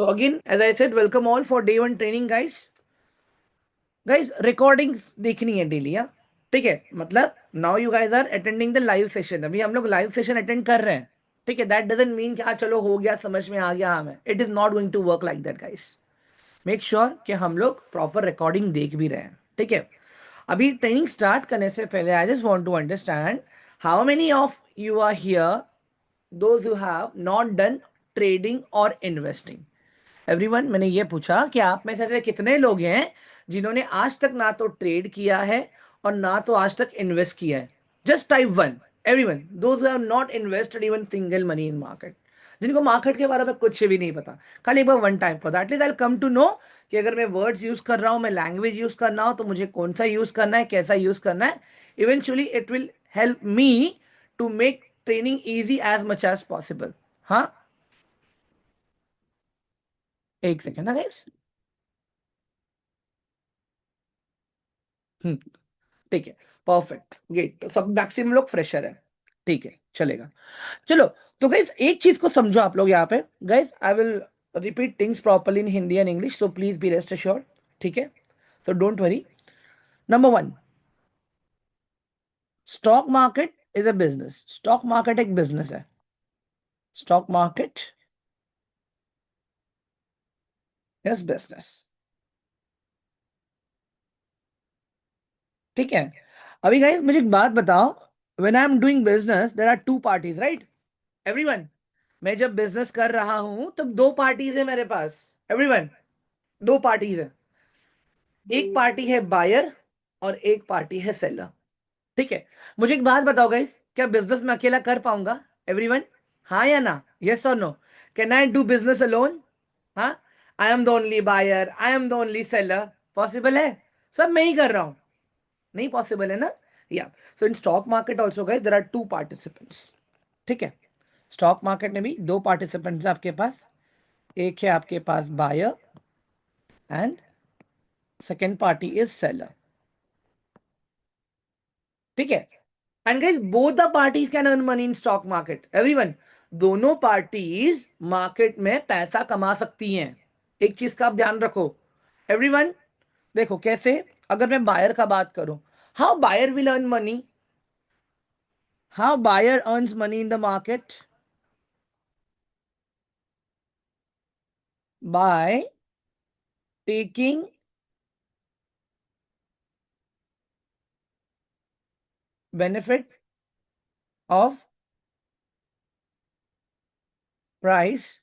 So again, as I said, welcome all for day one training, guys. Guys, recordings देखनी है daily, हाँ ठीक है. मतलब now you guys are attending the live session. अभी हम लोग लाइव सेशन अटेंड कर रहे हैं, ठीक है. दैट डजंट मीन कि हाँ चलो हो गया, समझ में आ गया हमें. It is not going to work like that, guys. Make sure कि हम लोग प्रॉपर रिकॉर्डिंग देख भी रहे हैं, ठीक है. अभी ट्रेनिंग स्टार्ट करने से पहले I just want to understand how many of you are here those who have not done trading और इन्वेस्टिंग. एवरीवन, मैंने ये पूछा कि आप में से ऐसे कितने लोग हैं जिन्होंने आज तक ना तो ट्रेड किया है और ना तो आज तक इन्वेस्ट किया है. Just type one. Everyone those have not invested even single money in market. जिनको मार्केट के बारे में कुछ भी नहीं पता, खाली एक बार one time for that I come to know कि अगर मैं वर्ड्स यूज कर रहा हूं, मैं लैंग्वेज यूज कर रहा हूं, तो मुझे कौन सा यूज करना है, कैसा यूज करना है. Eventually it will help me to make training easy as much as possible. हाँ, एक सेकेंड ना गाइस. ठीक है, परफेक्ट, ग्रेट. तो सब मैक्सिमम लोग फ्रेशर है, ठीक है, चलेगा. चलो, तो गाइस एक चीज को समझो आप लोग यहाँ पे. Guys I will repeat things properly in Hindi and English, so please be rest assured, ठीक है. So don't worry. Number one, stock market is a business. Stock market एक बिजनेस है. स्टॉक मार्केट इज बिजनेस, ठीक है. अभी guys मुझे एक बात बताओ. When I am doing business there are two parties, right. Everyone, मैं जब बिजनेस कर रहा हूं तब दो पार्टीज है मेरे पास. एवरीवन, दो पार्टीज है. एक पार्टी है बायर और एक पार्टी है सेलर, ठीक है. मुझे एक बात बताओ गाइस, क्या बिजनेस में अकेला कर पाऊंगा? एवरीवन, हाँ या ना, यस और no. Can I do business alone? हाँ. I am the only buyer, I am the only seller. Possible है? सब मैं ही कर रहा हूं. नहीं पॉसिबल है ना. Yeah, so in stock market also guys there are two participants, ठीक है. स्टॉक मार्केट में भी दो पार्टिसिपेंट्स आपके पास. एक है आपके पास buyer and second party is seller, ठीक है. And guys both the parties can earn money in stock market. Everyone, दोनों पार्टीज मार्केट में पैसा कमा सकती हैं. एक चीज का आप ध्यान रखो. एवरीवन, देखो कैसे. अगर मैं बायर का बात करूं, how buyer will earn money, how buyer earns money in the market? By taking benefit of price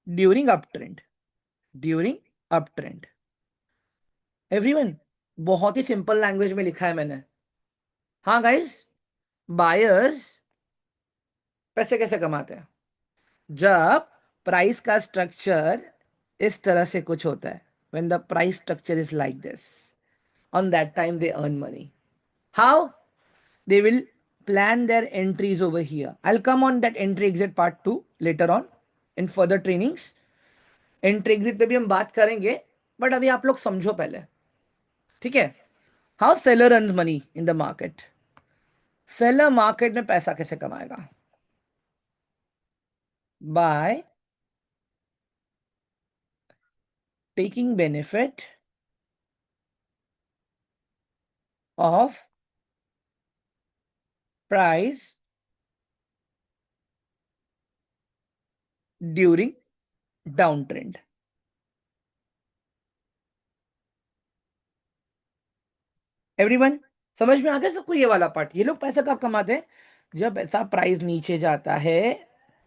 during up trend. During up trend. Everyone, बहुत ही सिंपल लैंग्वेज में लिखा है मैंने. हाँ गाइस, बायर्स पैसे कैसे कमाते हैं? जब प्राइस का स्ट्रक्चर इस तरह से कुछ होता है, when the price structure is like this, on that time they earn money. How? They will plan their entries over here. I'll come on that entry exit part 2 later on in further trainings. Entry exit पे भी हम बात करेंगे, but अभी आप लोग समझो पहले, ठीक है. How seller earns money in the market. Seller market में पैसा कैसे कमाएगा? Bye taking benefit of price during down trend. Everyone, समझ में आ गया सबको ये वाला पार्ट? ये लोग पैसा कब कमाते हैं? जब ऐसा प्राइस नीचे जाता है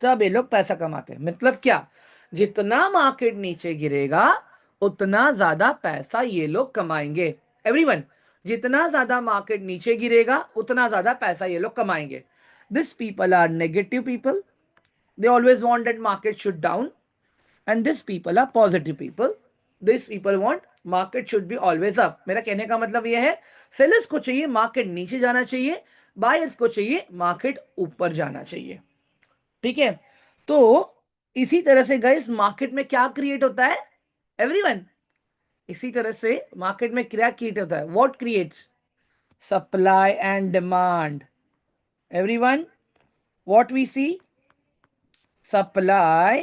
तब ये लोग पैसा कमाते हैं. मतलब क्या? जितना मार्केट नीचे गिरेगा उतना ज्यादा पैसा ये लोग कमाएंगे. एवरीवन, जितना ज्यादा मार्केट नीचे गिरेगा उतना ज्यादा पैसा ये लोग कमाएंगे. This people are negative people. They always want that market should down. And this people are positive people. This people want market should be always up. मेरा कहने का मतलब यह है, सेलर्स को चाहिए मार्केट नीचे जाना चाहिए, बायर्स को चाहिए मार्केट ऊपर जाना चाहिए, ठीक है. तो इसी तरह से गाइस मार्केट में क्या क्रिएट होता है? एवरीवन, इसी तरह से मार्केट में क्या क्रिएट होता है? What creates? Supply and demand. Everyone, what we see? Supply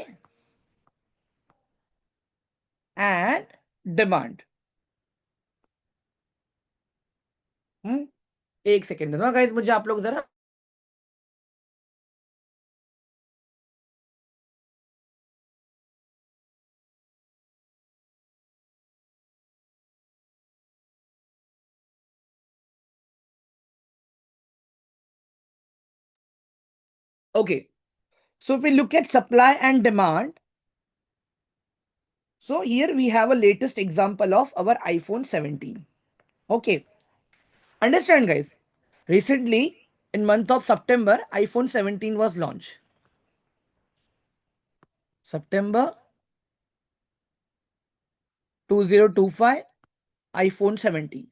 and demand. एक सेकेंड दो गाइस मुझे, आप लोग जरा। Okay, so if we look at supply and demand, so here we have a latest example of our iPhone 17. Okay, understand guys, recently in month of September, iPhone 17 was launched. September 2025, iPhone 17.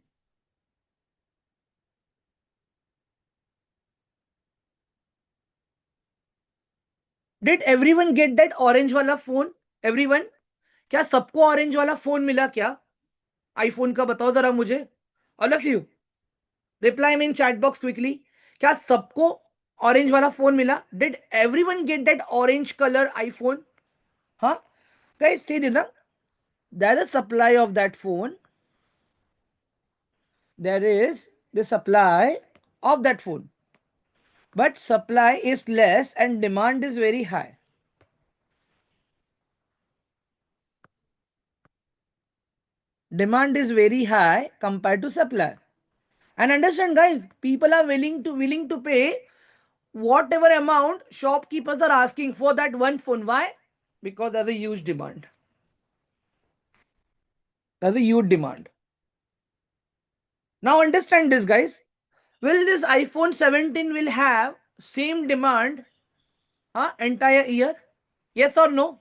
Did everyone get that orange वाला phone? Everyone? क्या सबको orange वाला phone मिला क्या? IPhone का बताओ जरा मुझे। All of you reply me in chat box quickly. क्या सबको ऑरेंज वाला फोन मिला? Did everyone get that orange colour iPhone? हाँ guys, see this, there is supply of that phone. There is the supply of that phone, but supply is less and demand is very high. Demand is very high compared to supply. And understand guys, people are willing to pay whatever amount shopkeepers are asking for that one phone. Why? Because there's a huge demand. There's a huge demand. Now understand this guys. Will this iPhone 17 will have same demand entire year? Yes or no?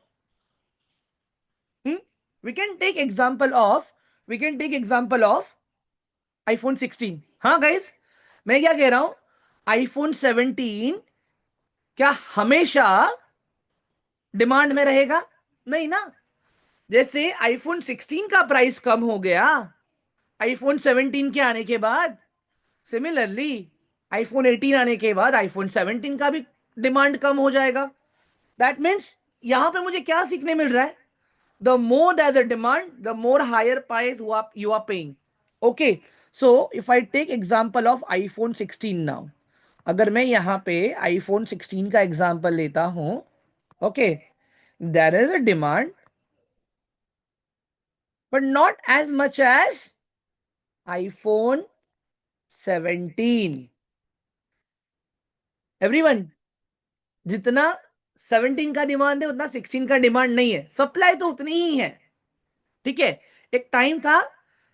We can take example of iPhone 16. हाँ guys, मैं क्या कह रहा हूं, iPhone 17 क्या हमेशा demand में रहेगा? नहीं ना। जैसे iPhone 16 का प्राइस कम हो गया iPhone 17 के आने के बाद, सिमिलरली iPhone 18 आने के बाद iPhone 17 का भी डिमांड कम हो जाएगा। दैट मीन्स यहां पे मुझे क्या सीखने मिल रहा है? The more there's a demand, the more higher price you are paying. Okay, so if I take example of iPhone 16 now, अगर मैं यहाँ पे iPhone 16 का एग्जाम्पल लेता हूं, okay, there is a demand but not as much as iPhone 17. Everyone, जितना 17 का demand है उतना 16 का डिमांड नहीं है, सप्लाई तो उतनी ही है। ठीक है, एक टाइम था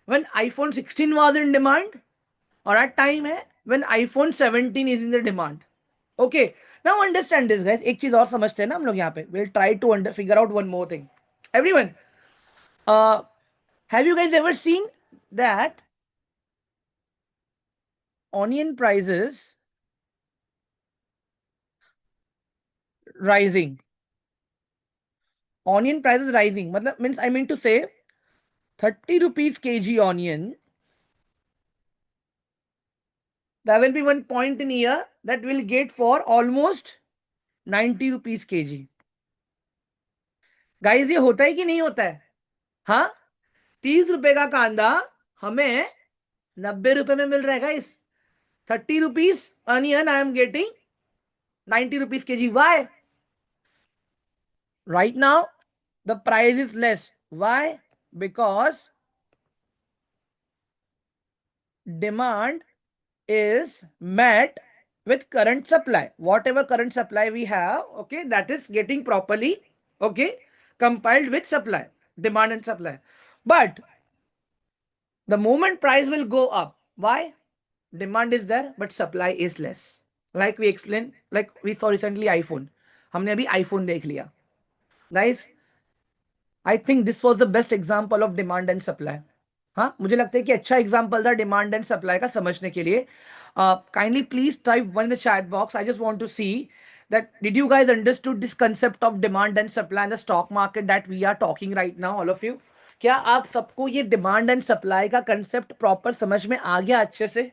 when iPhone 16 was in demand और आज टाइम है when iPhone 17 is in the demand. Okay, now understand this guys, एक चीज और समझते हैं ना हम लोग यहाँ पे। We'll try to figure out one more thing. Everyone, have you guys ever seen that onion prices rising? Onion prices rising मतलब means I mean to say 30 rupees kg onion, there will be one point in year that will get for almost 90 rupees kg. Guys ये होता है कि नहीं होता है? हाँ, 30 रुपए का कांदा हमें 90 रुपए में मिल रहा है guys. 30 rupees onion I am getting 90 rupees kg. Why? Right now the price is less. Why? Because demand is met with current supply. Whatever current supply we have, okay, that is getting properly, okay, compiled with supply, demand and supply. But the moment price will go up. Why? Demand is there but supply is less. Like we explained, like we saw recently iPhone. हमने अभी iPhone देख लिया. Guys, I think this was the best example of demand and supply. हाँ, मुझे लगता है कि अच्छा एग्जाम्पल था डिमांड एंड सप्लाई का समझने के लिए। Kindly please type one in the chat box. I just want to see that did you guys understood this concept of demand and supply in the stock market that we are talking right now, all of you? क्या आप सबको ये demand and supply का concept proper समझ में आ गया अच्छे से?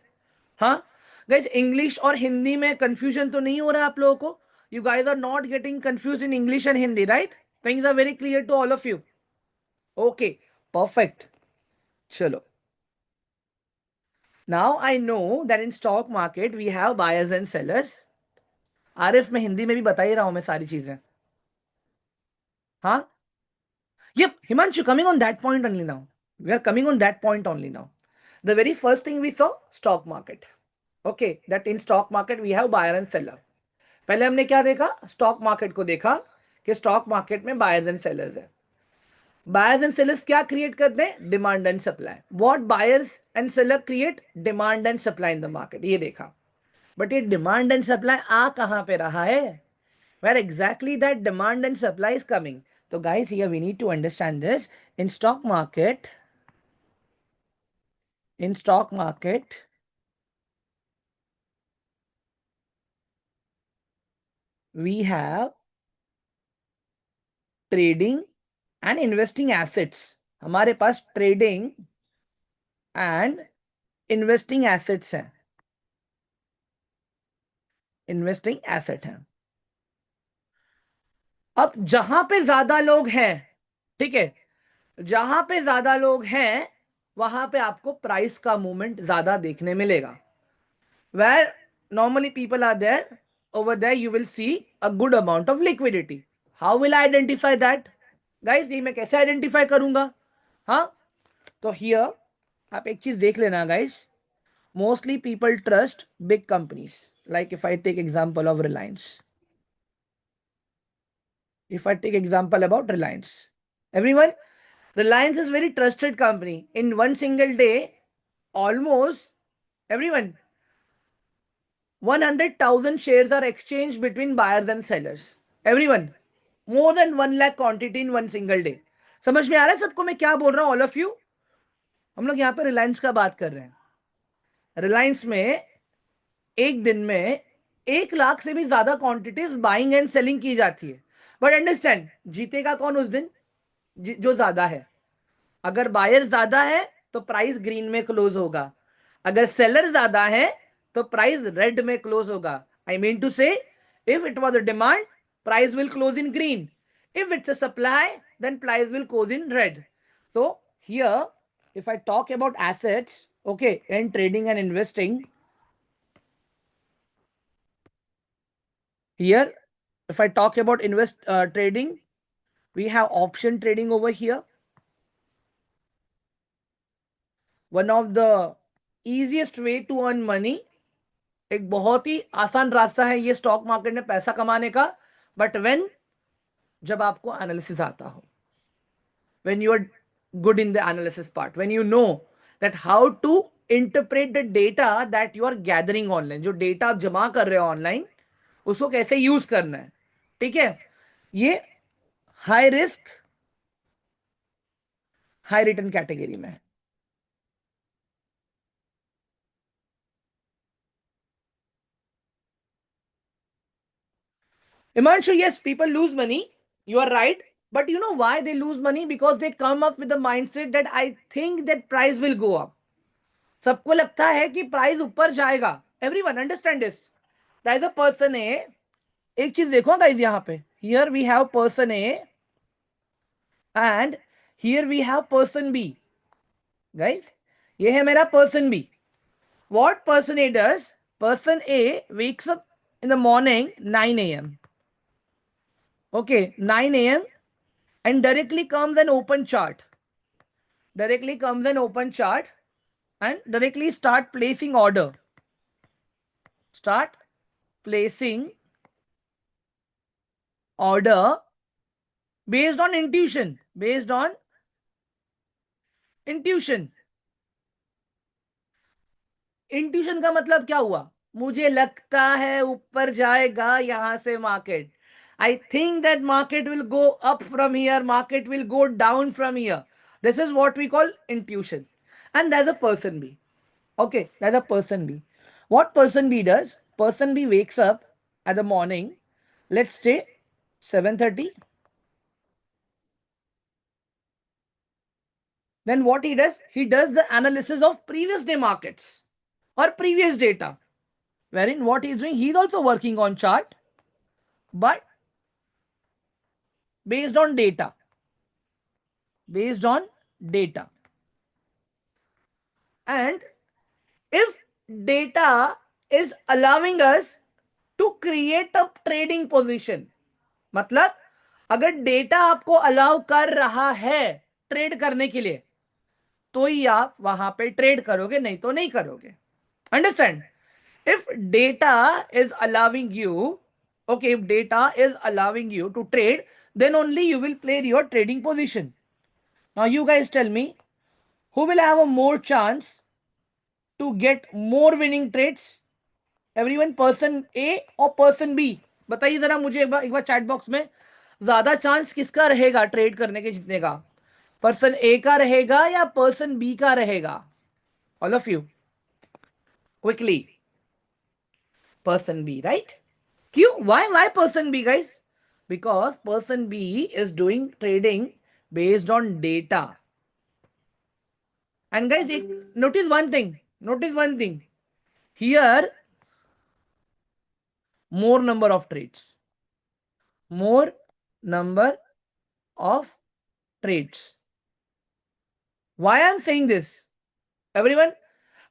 हाँ गाइस, इंग्लिश और हिंदी में कंफ्यूजन तो नहीं हो रहा आप लोगों को? You guys are not getting confuse in English and Hindi, right? Things are very clear to all of you. Okay, perfect. Chalo. Now I know that in stock market we have buyers and sellers. Arif मैं हिंदी में भी बता ही रहा हूं मैं सारी चीजें. हाँ. Yep, Himanshu, coming on that point only now. We are coming on that point only now. The very first thing we saw, stock market. Okay, that in stock market we have buyer and seller. पहले हमने क्या देखा, stock market को देखा कि stock market में buyers and sellers है. Buyers and sellers क्या क्रिएट करते हैं, demand and supply. What buyers and seller create, demand and supply in the market, ये देखा. बट ये डिमांड एंड सप्लाई आ कहां पे रहा है, where exactly that demand and supply is coming. So guys, here we need to understand this. In stock market, we have trading and investing assets. हमारे पास trading and investing assets हैं. Investing asset हैं. अब जहां पे ज्यादा लोग हैं, ठीक है, जहां पे ज्यादा लोग हैं वहां पे आपको प्राइस का मूवमेंट ज्यादा देखने मिलेगा. Where normally people are there, over there you will see a good amount of liquidity. How will I identify that? Guys, ये मैं कैसे आइडेंटिफाई करूंगा? हाँ, तो हियर आप एक चीज देख लेना guys. Mostly people trust big companies. Like if I take example of Reliance, if I take example about Reliance, everyone, Reliance is very trusted company. In one single day, almost everyone, 100,000 shares are exchanged between buyers and sellers. Everyone, more than 1 lakh quantity in one single day. समझ में आ रहा है सबको मैं क्या बोल रहा हूं, ऑल ऑफ यू? हम लोग यहाँ पे रिलायंस का बात कर रहे हैं. रिलायंस में एक दिन में 1 लाख से भी ज्यादा क्वांटिटीज बाइंग एंड सेलिंग की जाती है. बट अंडरस्टैंड, जीतेगा कौन उस दिन, जो ज्यादा है. अगर बायर ज्यादा है तो प्राइस ग्रीन में क्लोज होगा. अगर सेलर ज्यादा है तो प्राइस रेड में क्लोज होगा. आई मीन टू से, if it was a demand, price will close in green. If it's a supply, then price will close in red. So here, if I talk about assets, okay, and trading and investing, here, if I talk about trading, we have option trading over here. One of the easiest way to earn money, एक बहुत ही आसान रास्ता है ये stock market में पैसा कमाने का. बट व्हेन, जब आपको एनालिसिस आता हो, when you are good in the analysis part, when you know that how to interpret the data that you are gathering online, जो डेटा आप जमा कर रहे हो ऑनलाइन, उसको कैसे यूज करना है. ठीक है, ये high risk high return category में है. Imanshu, yes, people lose money. You are right. But you know why they lose money? Because they come up with the mindset that I think that price will go up. सबको लगता है कि price ऊपर जाएगा. Everyone understand this. That is a person A. एक चीज देखो guys यहाँ पे, here we have person A and here we have person B. Guys, ये है मेरा person B. What person A does, person A wakes up in the morning 9 a.m. Okay, 9 a.m. and directly comes an open chart. Directly comes an open chart and directly start placing order. Start placing order based on intuition. Based on intuition. Intuition का मतलब क्या हुआ, मुझे लगता है ऊपर जाएगा यहां से market. I think that market will go up from here, market will go down from here. This is what we call intuition. And that's a person B. Okay, that's a person B. What person B does? Person B wakes up at the morning, let's say 7:30. Then what he does? He does the analysis of previous day markets or previous data. Wherein what he's doing, he's also working on chart, but based on data. based on data. And if data is allowing us to create a trading position, मतलब अगर data आपको allow कर रहा है trade करने के लिए, तो ही आप वहां पे ट्रेड करोगे, नहीं तो नहीं करोगे. Understand? if data is allowing you, okay, if data is allowing you to trade, then only you will play your trading position. Now you guys tell me, who will have a more chance to get more winning trades? Everyone, person A or person B? बताइए जरा मुझे एक बार chat box में, ज्यादा chance किसका रहेगा trade करने के जीतने का? पर्सन ए का रहेगा या पर्सन बी का रहेगा? All of you quickly. Person B, right? क्यों? why person B, guys? Because person B is doing trading based on data. And guys, notice one thing here. More number of trades, more number of trades. Why I'm saying this? Everyone,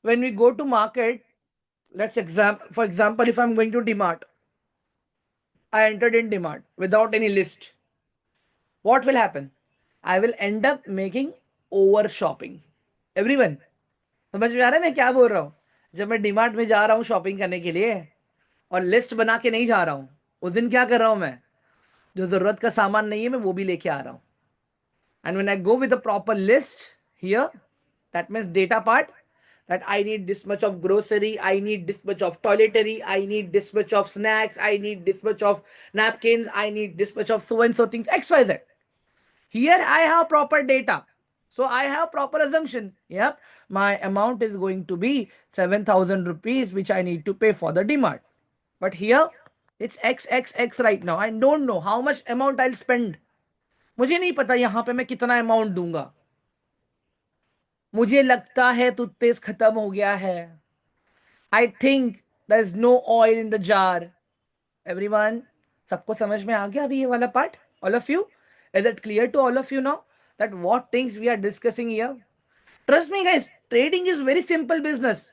when we go to market, for example, if I'm going to DMart, I entered in DMart without any list. What will happen? I will end up making over shopping. Everyone, समझ में आ रहा है मैं क्या बोल रहा हूँ? जब मैं डीमार्ट में जा रहा हूँ शॉपिंग करने के लिए और लिस्ट बना के नहीं जा रहा हूँ, उस दिन क्या कर रहा हूँ मैं? जो जरूरत का सामान नहीं है मैं वो भी लेके आ रहा हूँ. And when I go with a proper list here, that means data part, that I need this much of grocery, I need this much of toiletry, I need this much of snacks, I need this much of napkins, I need this much of so and so things, XYZ. Here I have proper data. So I have proper assumption. Yep, my amount is going to be 7,000 rupees, which I need to pay for the DMart. But here it's XXX right now. I don't know how much amount I'll spend. मुझे नहीं पता यहां पे मैं कितना amount दूंगा. मुझे लगता है टूथपेस्ट खत्म हो गया है. I think there is no oil in the jar. Everyone, सबको समझ में आ गया अभी ये वाला part? All of you, is it clear to all of you now that what things we are discussing here? Trust me, guys, trading is very simple business.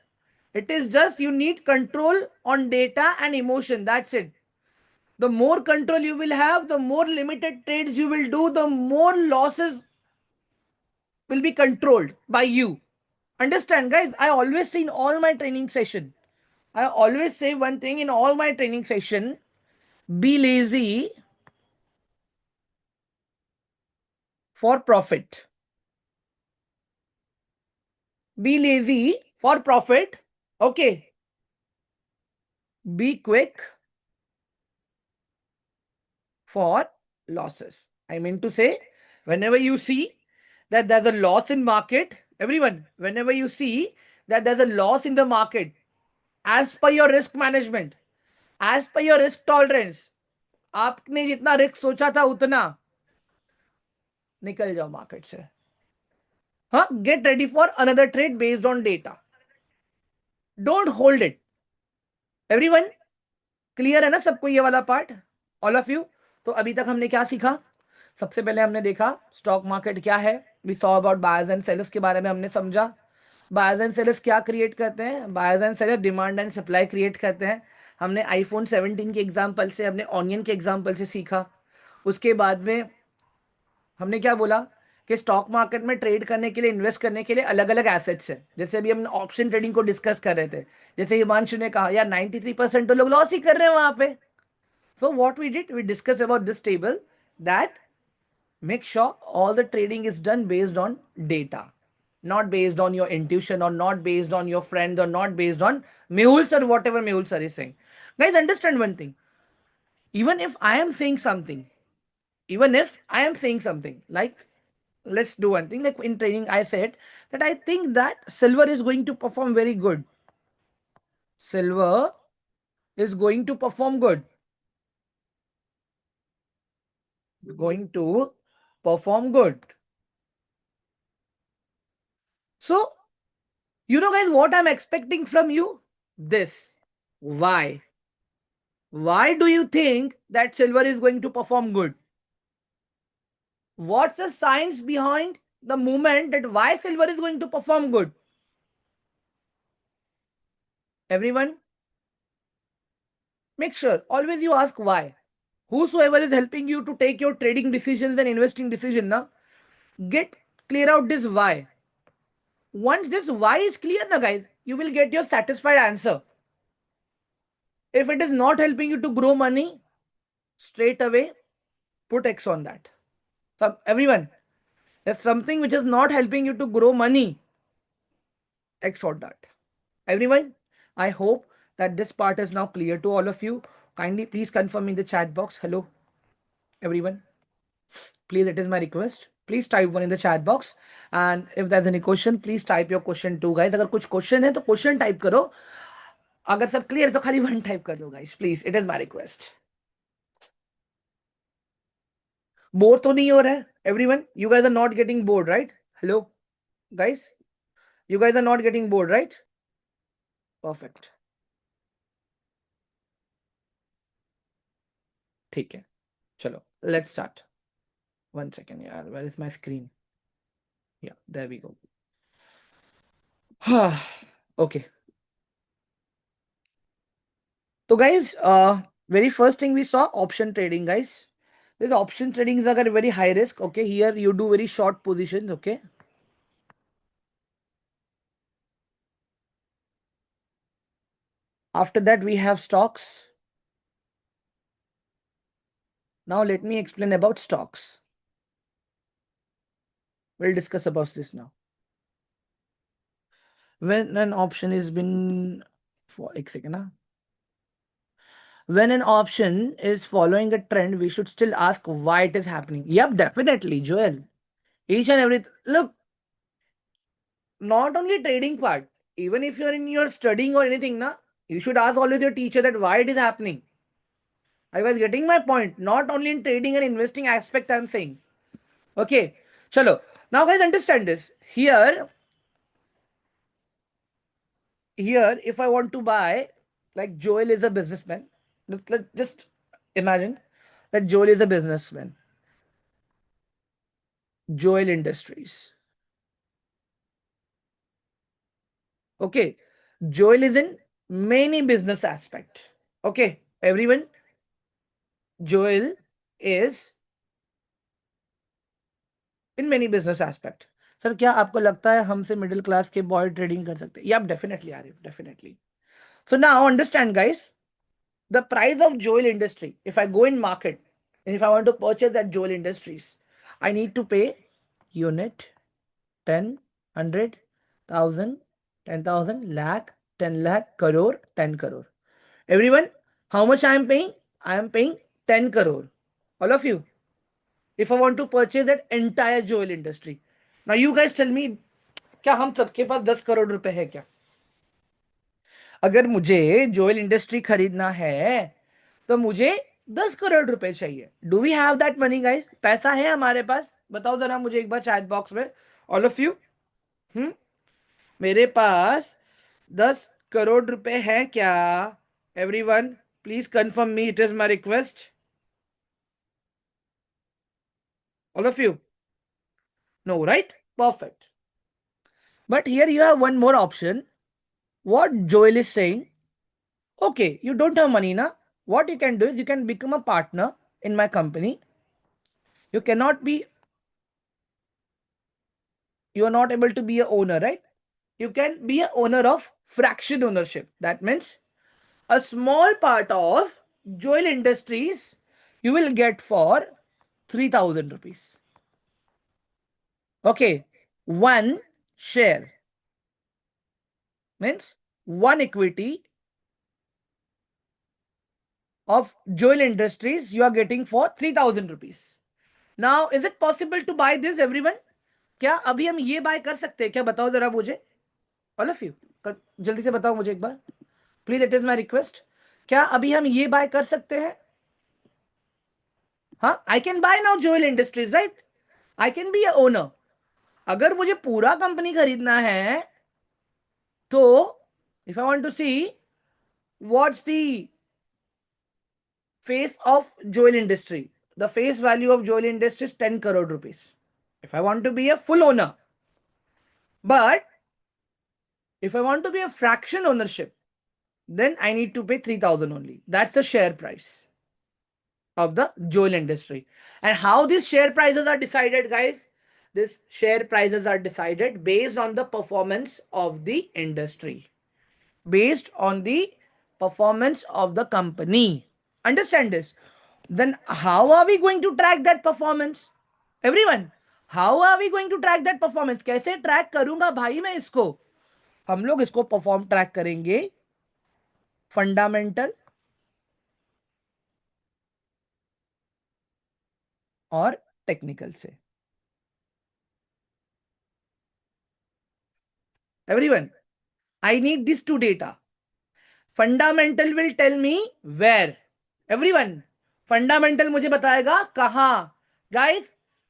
It is just you need control on data and emotion. That's it. The more control you will have, the more limited trades you will do, the more losses will be controlled by you. Understand, guys? I always say in all my training session, I always say one thing in all my training session: be lazy for profit. Be lazy for profit. Okay. Be quick for losses. I mean to say, whenever you see that there's a loss in market, everyone, whenever you see that there's a loss in the market, as per your risk management, as per your risk tolerance, आपने जितना risk सोचा था उतना निकल जाओ market से. हाँ, get ready for another trade based on data. Don't hold it. Everyone, clear है ना सबको ये वाला पार्ट? All of you. तो अभी तक हमने क्या सीखा? सबसे पहले हमने देखा स्टॉक मार्केट क्या है. We saw about buyers and sellers के बारे में हमने समझा. बायर्स एंड सेलर्स क्या क्रिएट करते हैं? Buyers and sellers demand and supply create करते हैं. हमने आईफोन 17 के एग्जाम्पल से, हमने ऑनियन के एग्जाम्पल से सीखा. उसके बाद में हमने क्या बोला कि स्टॉक मार्केट में ट्रेड करने के लिए, इन्वेस्ट करने के लिए अलग अलग एसेट्स है. जैसे अभी हम ऑप्शन ट्रेडिंग को डिस्कस कर रहे थे, जैसे हिमांशु ने कहा यार 93% तो लोग लॉस ही कर रहे हैं वहां पे. So what we did, we discussed about this table that make sure all the trading is done based on data, not based on your intuition or not based on your friend or not based on Mehul sir, whatever Mehul sir is saying. Guys, understand one thing. Even if I am saying something, like, let's do one thing, like in training I said that I think that silver is going to perform very good. Silver is going to perform good. Going to perform good. So, you know, guys, what I'm expecting from you? This. Why? Why do you think that silver is going to perform good? What's the science behind the movement that why silver is going to perform good? Everyone, make sure always you ask why. Whosoever is helping you to take your trading decisions and investing decision, now get clear out this why. Once this why is clear, na guys, you will get your satisfied answer. If it is not helping you to grow money, straight away put X on that. So everyone, if something which is not helping you to grow money, X on that. Everyone, I hope that this part is now clear to all of you. Kindly please confirm in the chat box. Hello, everyone. Please, it is my request. Please type one in the chat box. And if there's any question, please type your question too, guys. अगर कुछ question है तो question type करो. अगर सब clear है तो खाली one type कर दो, guys. Please, it is my request. Bored तो नहीं हो रहा है? Everyone, you guys are not getting bored, right? Hello, guys. You guys are not getting bored, right? Perfect. ठीक है. चलो, let's start. One second, yaar. Where is my screen? Yeah, there we go. Okay. So guys, very first thing we saw option trading, guys. This option trading is a very high risk. Okay, here you do very short positions. Okay. After that, we have stocks. Now let me explain about stocks. We'll discuss about this now. When an option is been for a second, huh? When an option is following a trend, we should still ask why it is happening. Yep, definitely, Joel. Each and every look, not only trading part, even if you're in your studying or anything, na, you should ask always your teacher that why it is happening. I was getting my point. Not only in trading and investing aspect, I'm saying. Okay, chalo. Now, guys, understand this. Here, if I want to buy, like Joel is a businessman. Let's just imagine that Joel is a businessman. Joel Industries. Okay, Joel is in many business aspect. Okay, everyone, Joel is in many business aspect. Sir क्या आपको लगता है हमसे middle class के boy trading कर सकते हैं? Yep, definitely, Arif, definitely. So now understand, guys, the price of Joel Industry. If I go in market and if I want to purchase at Joel Industries, I need to pay unit 10, 100, 1000, 10,000, lakh, 10 lakh, crore, 10 crore. Everyone, how much I am paying? I am paying 10 crore. All of you. If I want to purchase that entire Joel Industry. Now you guys tell me, क्या हम सबके पास 10 करोड़ रुपए है क्या? अगर मुझे Joel industry खरीदना है तो मुझे 10 करोड़ रुपए चाहिए. Do we have that money, guys? पैसा है हमारे पास? बताओ जरा मुझे एक बार चैट बॉक्स में, ऑल ऑफ यू. मेरे पास 10 करोड़ रुपए है क्या? Everyone, please confirm me, it is my request. All of you, no, right? Perfect. But here you have one more option. What Joel is saying, okay, you don't have money, na? What you can do is you can become a partner in my company. You cannot be, you are not able to be a owner, right? You can be a owner of fraction ownership. That means a small part of Joel Industries you will get for 3,000 rupees. Okay, one share means one equity of Joel Industries you are getting for 3,000 rupees. Now, is it possible to buy this, everyone? क्या अभी हम ये buy कर सकते हैं क्या? बताओ जरा मुझे, ऑल ऑफ यू. जल्दी से बताओ मुझे एक बार, please, it is my request. क्या अभी हम ये बाय कर सकते हैं? हाँ, I can buy now Joel Industries, right? I can be a owner. अगर मुझे पूरा कंपनी खरीदना है तो if I want to see what's the face of Joel industry, the face value of jewelry industry is 10 crore rupees. If I want to be a full owner, but if I want to be a fraction ownership, then I need to pay 3,000 only. That's the share price of the jewel industry. And how these share prices are decided, guys? These share prices are decided based on the performance of the industry, based on the performance of the company. Understand this? Then how are we going to track that performance? Everyone, how are we going to track that performance? कैसे track करूंगा भाई मैं इसको? हम लोग इसको perform track करेंगे fundamental और टेक्निकल से. Everyone, I need these two data. Fundamental will tell me where. Everyone, fundamental मुझे बताएगा कहाँ. Guys,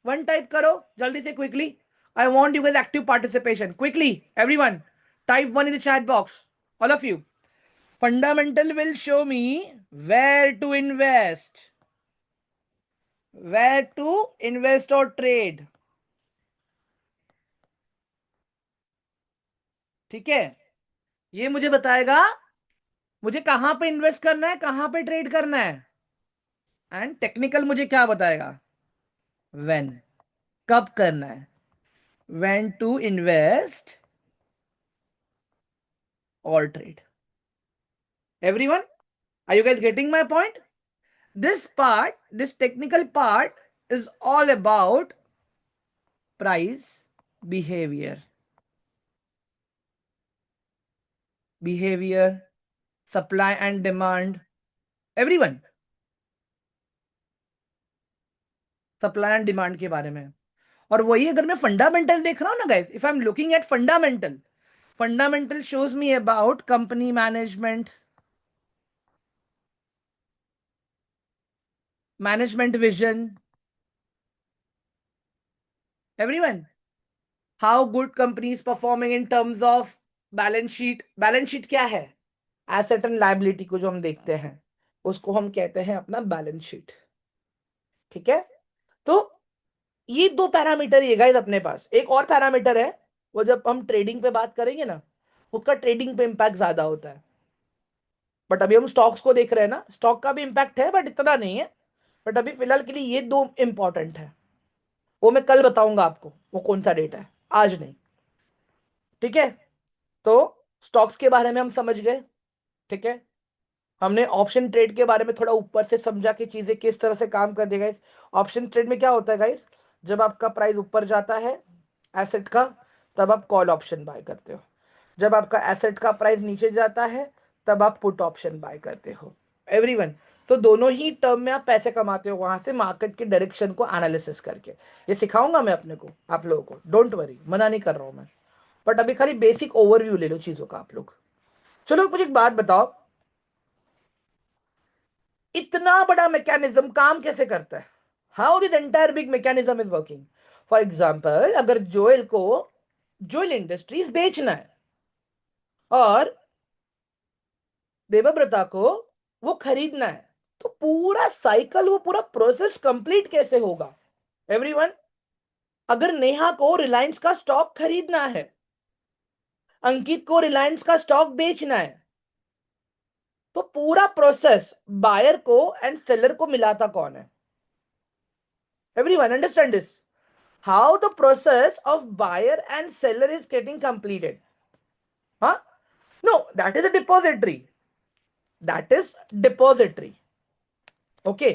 one type करो जल्दी से quickly. I want you guys active participation. Quickly, everyone, type one in the chat box. All of you. Fundamental will show me where to invest. Where to invest or trade. ठीक है, ये मुझे बताएगा मुझे कहां पे इन्वेस्ट करना है, कहां पे ट्रेड करना है. एंड टेक्निकल मुझे क्या बताएगा? व्हेन, कब करना है. व्हेन टू इन्वेस्ट और trade. Everyone, are you guys getting my point? This part, this technical part is all about price behavior. Behavior, supply and demand. Everyone, supply and demand के बारे में. और वही अगर मैं फंडामेंटल देख रहा हूं ना guys, if I am looking at fundamental, fundamental shows me about company management, management vision. Everyone, how good company is performing in terms of balance sheet. Balance sheet क्या है? एसेट एंड लायबिलिटी को जो हम देखते हैं उसको हम कहते हैं अपना बैलेंस शीट. ठीक है, तो ये दो पैरामीटर ये गाइस अपने पास. एक और पैरामीटर है, वो जब हम ट्रेडिंग पे बात करेंगे ना, उसका ट्रेडिंग पे इंपैक्ट ज्यादा होता है. बट अभी हम स्टॉक्स को देख रहे हैं ना, स्टॉक का भी इंपैक्ट है बट इतना नहीं है. बट अभी फिलहाल के लिए ये दो इंपॉर्टेंट है. वो मैं कल बताऊंगा आपको वो कौन सा डेटा है, आज नहीं. ठीक है, तो स्टॉक्स के बारे में हम समझ गए. ठीक है, हमने ऑप्शन ट्रेड के बारे में थोड़ा ऊपर से समझा कि चीजें किस तरह से काम कर देगा. ऑप्शन ट्रेड में क्या होता है गाइस? जब आपका प्राइस ऊपर जाता है एसेट का, तब आप कॉल ऑप्शन बाय करते हो. जब आपका एसेट का प्राइस नीचे जाता है तब आप पुट ऑप्शन बाय करते हो. एवरीवन, तो दोनों ही टर्म में आप पैसे कमाते हो वहां से मार्केट के डायरेक्शन को एनालिसिस करके. ये सिखाऊंगा मैं अपने को, आप लोगों को, डोंट वरी, मना नहीं कर रहा हूं मैं. बट अभी खाली बेसिक ओवरव्यू ले लो चीजों का आप लोग. चलो मुझे एक बात बताओ, इतना बड़ा मैकेनिज्म काम कैसे करता है? How this entire big mechanism is working? For example, अगर जोएल को जोएल इंडस्ट्रीज बेचना है और देवव्रता को वो खरीदना है, तो पूरा साइकिल, वो पूरा प्रोसेस कंप्लीट कैसे होगा? एवरीवन, अगर नेहा को रिलायंस का स्टॉक खरीदना है, अंकित को रिलायंस का स्टॉक बेचना है, तो पूरा प्रोसेस बायर को एंड सेलर को मिलाता कौन है? Everyone understand this? How the process of buyer and seller is getting completed? हाँ, no, that is a depository. That is depository. Okay,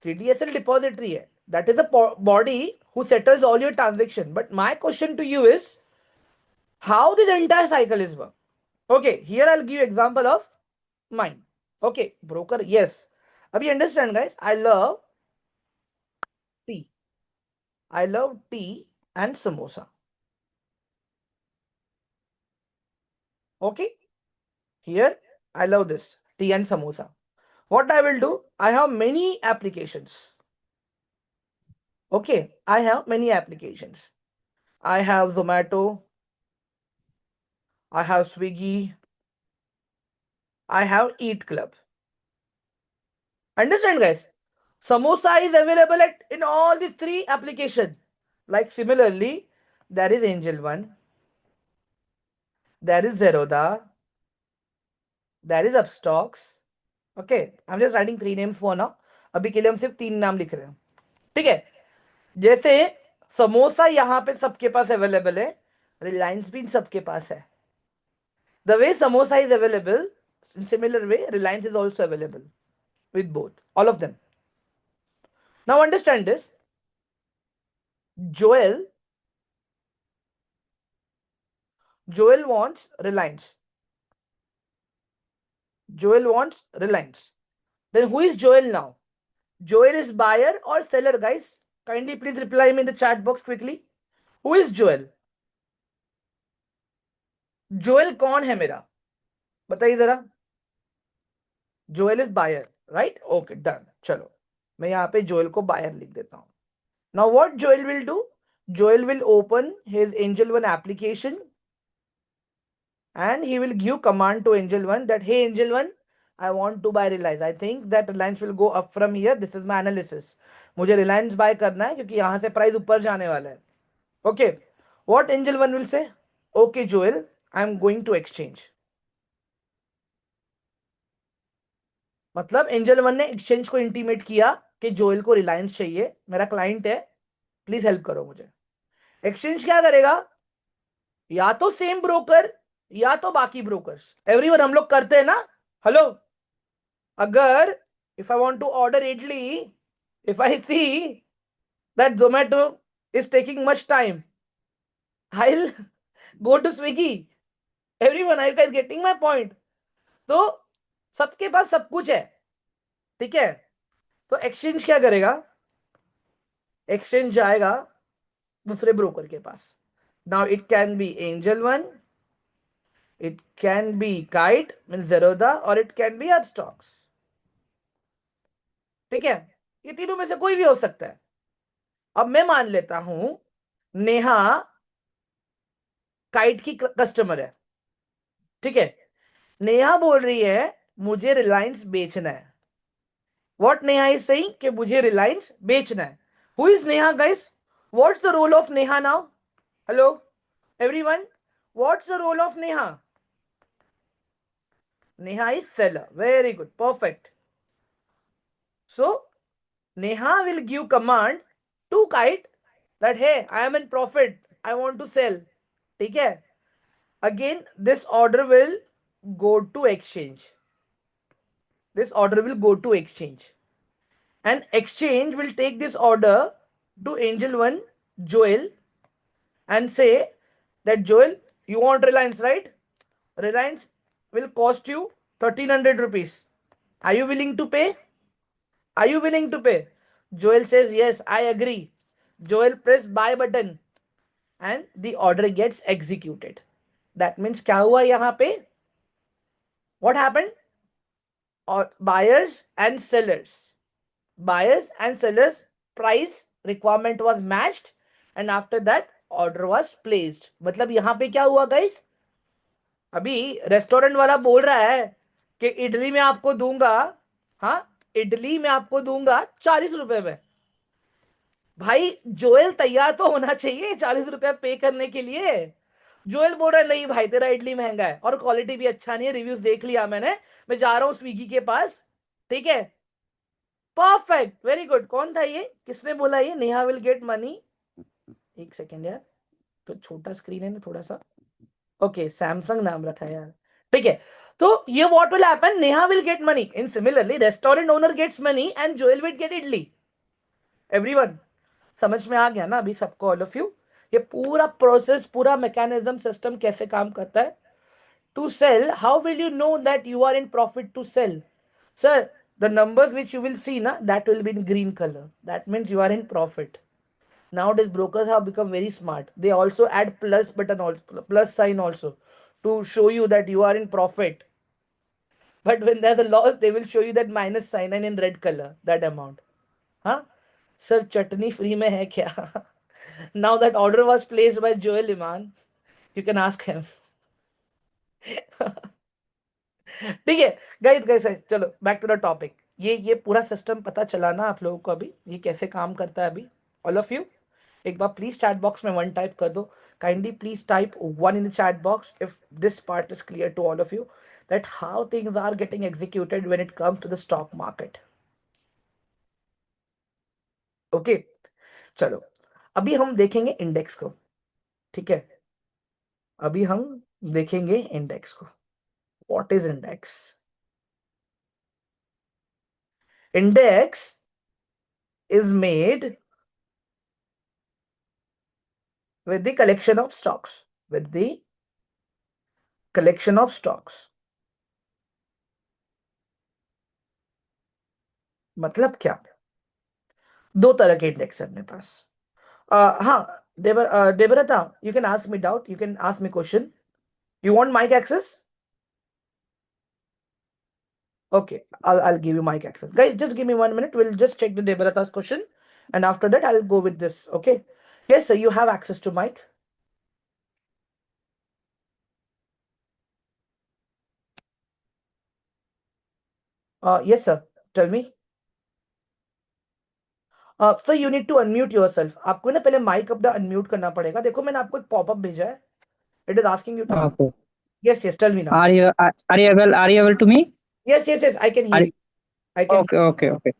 CDSL depository है. That is a body who settles all your transaction. But my question to you is, how this entire cycle is work? Okay, here I'll give you example of mine. Okay, broker, yes. Abhi understand guys, I love tea. I love tea and samosa. Okay, here I love this tea and samosa. What I will do, I have many applications. Okay, I have many applications. I have Zomato, I have Swiggy, I have Eat Club. Understand, guys? Samosa is available in all the three application. Like similarly, there is Angel One, there is Zerodha, there is Upstocks. Okay, I'm just writing three names for now. अभी के लिए हम सिर्फ तीन नाम लिख रहे हैं. ठीक है. जैसे समोसा यहाँ पे सबके पास अवेलेबल है, रिलायंस भी सबके पास है. The way samosa is available, in similar way, Reliance is also available with both, all of them. Now understand this. Joel wants Reliance. Joel wants Reliance. Then who is Joel now? Joel is buyer or seller, guys? Kindly please reply me in the chat box quickly. Who is Joel? Joel कौन है मेरा? बताइए जरा. Joel is buyer, right? Okay, done. चलो, मैं यहाँ पे Joel को buyer लिख देता हूँ. Now what Joel will do? Joel will open his Angel One application and he will give command to Angel One that, hey Angel One, I want to buy Reliance. I think that Reliance will go up from here. This is my analysis. मुझे Reliance buy करना है क्योंकि यहाँ से price ऊपर जाने वाला है. Okay. What Angel One will say? Okay Joel, I am going to exchange. मतलब एंजल वन ने एक्सचेंज को इंटीमेट किया कि जोएल को रिलायंस चाहिए, मेरा क्लाइंट है, प्लीज हेल्प करो मुझे. एक्सचेंज क्या करेगा? या तो सेम ब्रोकर या तो बाकी ब्रोकर्स. एवरीवन हम लोग करते हैं ना. हेलो, अगर if I want to order idli, if I see that Zomato is taking much time, I will go to Swiggy. Everyone, are you guys getting my point? तो सबके पास सब कुछ है. ठीक है. तो एक्सचेंज क्या करेगा? एक्सचेंज जाएगा दूसरे ब्रोकर के पास. Now it can be Angel One, it can be Kite means Zerodha, or it can be Upstocks. ठीक है. ये तीनों में से कोई भी हो सकता है. अब मैं मान लेता हूं नेहा काइट की कस्टमर है. ठीक है. नेहा बोल रही है मुझे रिलायंस बेचना है. व्हाट नेहा इज सेइंग कि मुझे रिलायंस बेचना है. Who is Neha guys? What's the role of Neha now? Hello everyone, what's the role of Neha? Neha is seller. Very good. Perfect. So Neha will give command to Kite that, hey, I am in profit, I want to sell. ठीक है. Again, this order will go to exchange. This order will go to exchange. And exchange will take this order to Angel One, Joel, and say that, Joel, you want Reliance, right? Reliance will cost you 1300 rupees. Are you willing to pay? Are you willing to pay? Joel says, yes, I agree. Joel press buy button and the order gets executed. That means क्या हुआ यहाँ पे? What happened? Or buyers and sellers price requirement was matched and after that order was placed. मतलब यहाँ पे क्या हुआ guys? अभी रेस्टोरेंट वाला बोल रहा है कि इडली में आपको दूंगा, हाँ, इडली में आपको दूंगा 40 रुपए में. भाई जोएल तैयार तो होना चाहिए 40 रुपया पे करने के लिए. जोएल बोल रहा है नहीं भाई तेरा इडली महंगा है और क्वालिटी भी अच्छा नहीं है, रिव्यूज देख लिया मैंने, मैं जा रहा हूं स्विगी के पास. ठीक है. Perfect, very good. कौन था ये? किसने बोला ये? Neha will get money. एक सेकेंड यार, तो छोटा स्क्रीन है ना थोड़ा सा. ओके, सैमसंग नाम रखा है यार. ठीक है. तो ये what will happen? Neha will get money in similarly restaurant owner gets money and Joel will get idli. Everyone समझ में आ गया ना अभी सबको, ऑल ऑफ यू? ये पूरा प्रोसेस, पूरा मैकेनिज्म, सिस्टम कैसे काम करता है. To sell, how will you know that you are in profit to sell? Sir, the numbers which you will see na, that will be in green color, that means you are in profit. Nowadays brokers have become very smart. They also add plus button, also plus sign also, to show you that you are in profit. But when there's a loss, they will show you that minus sign and in red color that amount. Huh? Sir, chutney free mein hai kya? Now that order was placed by Joel Iman, you can ask him. ठीक है. Guys चलो back to the topic. ये पूरा system पता चला ना आप लोगों को अभी, ये कैसे काम करता है अभी? ऑल ऑफ यू एक बार प्लीज चैट बॉक्स में 1 टाइप कर दो. Kindly please type 1 in the chat box if this part is clear to all of you, that how things are getting executed when it comes to the stock market. Okay, चलो अभी हम देखेंगे index को. ठीक है, अभी हम देखेंगे इंडेक्स को. What is index? Index is made with the collection of stocks, with the collection of stocks. मतलब क्या? दो तरह के इंडेक्स है अपने पास. हाँ, देवरता, you can ask me doubt, you can ask me question. You want mic access? Okay, I'll give you mic access. Guys, just give me 1 minute. We'll just check the Devarata's question, and after that, I'll go with this. Okay? Yes, sir. You have access to mic. Yes, sir. Tell me. Sir you need to unmute yourself. आपको ना पहले mic अपना unmute करना पड़ेगा. देखो मैंने आपको एक पॉपअप भेजा है. It is asking you to. Okay. Yes yes, tell me now. Are you able to me? Yes yes yes, I can Are here you. I can. okay, okay, okay.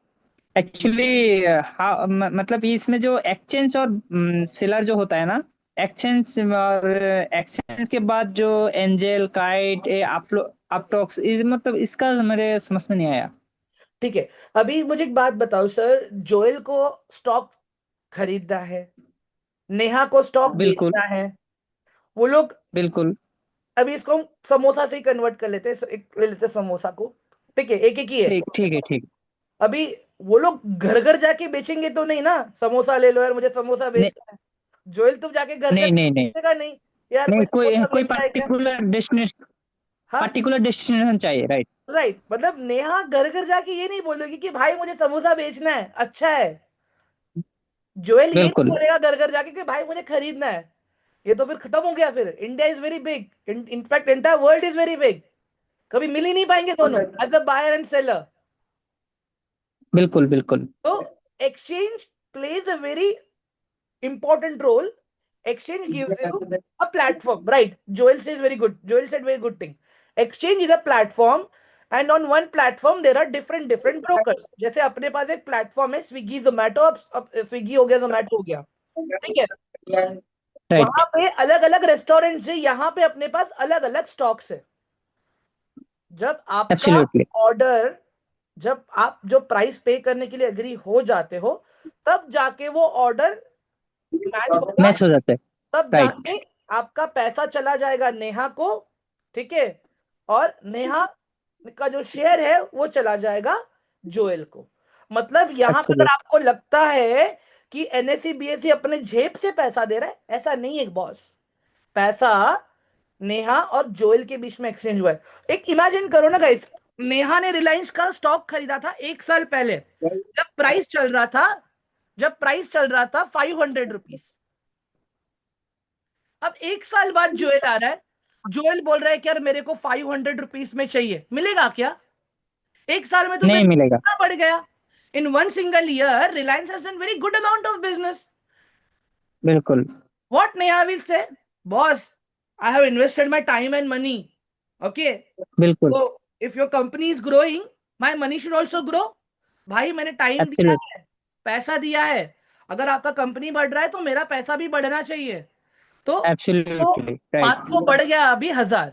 Actually मतलब ये इसमें जो exchange और seller जो होता है ना, exchange और एक्सचेंज के बाद जो एंजल काइट अपटॉक्स इस मतलब इसका मेरे समझ में नहीं आया. ठीक है, अभी मुझे एक बात बताओ सर. जोएल को स्टॉक खरीदना है, नेहा को स्टॉक बिल्कुल, बेचना है. वो लोग, बिल्कुल. अभी इसको हम समोसा से ही कन्वर्ट कर लेते हैं, एक ले लेते हैं समोसा को. ठीक है, एक एक ही है. ठीक ठीक है, ठीक. अभी वो लोग घर घर जाके बेचेंगे तो नहीं ना, समोसा ले लो यार मुझे समोसा नहीं, बेचना है. जोएल तुम जाके घर घर नहीं, नहीं, नहीं, बेचेगा नहीं, यार कोई नहीं. कोई समोसा कोई बेच रहा है क्या? हाँ, पर्टिकुलर डेस्टिनेशन चाहिए, राइट? राइट. मतलब नेहा घर घर जाके ये नहीं बोलेगी कि भाई मुझे समोसा बेचना है, अच्छा है. जोएल ये नहीं बिल्कुल, बोलेगा घर घर जाके कि भाई मुझे खरीदना है. ये तो फिर खत्म हो गया. फिर India is very big, in fact entire world is very big. कभी मिल ही नहीं पाएंगे दोनों as a buyer and seller. बिल्कुल, बिल्कुल. तो exchange plays a very important role. Exchange gives you a platform, right? Joel says very good. Joel said very good thing. Exchange is a platform, and on one platform there are different brokers. जैसे अपने पास एक platform है स्विगी जोमेटो. अब Swiggy हो गया, जोमेटो हो गया. ठीक है, राइट. वहां पे अलग अलग रेस्टोरेंट है, यहाँ पे अपने पास अलग अलग स्टॉक्स है. जब आपका एब्सोल्युटली. ऑर्डर, जब आप जो प्राइस पे करने के लिए एग्री हो जाते हो, तब जाके वो ऑर्डर मैच होगा. मैच हो जाता है. तब राइट. जाके आपका पैसा चला जाएगा नेहा को. ठीक है, और नेहा का जो शेयर है वो चला जाएगा जोएल को. मतलब यहां पे अगर एब्सोल्युट. आपको लगता है कि एनएससी बीएससी अपने जेब से पैसा दे रहा है, ऐसा नहीं है बॉस. पैसा नेहा और जोएल के बीच में एक्सचेंज हुआ है. एक इमेजिन करो ना गाइस, नेहा ने रिलायंस का स्टॉक खरीदा था 1 साल पहले, जब प्राइस चल रहा था, जब प्राइस चल रहा था 500 रुपीज. अब 1 साल बाद जोएल आ रहा है. जोएल बोल रहा है कि यार मेरे को 500 रुपीज में चाहिए. मिलेगा क्या? 1 साल में तुम्हें नहीं मिलेगा. कितना बढ़ गया? इन 1 single year Reliance has done very good amount of business. बिल्कुल, What Neha will say? Boss, I have invested my time and money. Okay. बिल्कुल. So if your company is growing, my money should also grow. भाई मैंने time दिया absolute. है, पैसा दिया है. अगर आपका कंपनी बढ़ रहा है तो मेरा पैसा भी बढ़ना चाहिए. तो एब्सोल्युटली राइट. 500 बढ़ गया, अभी 1000.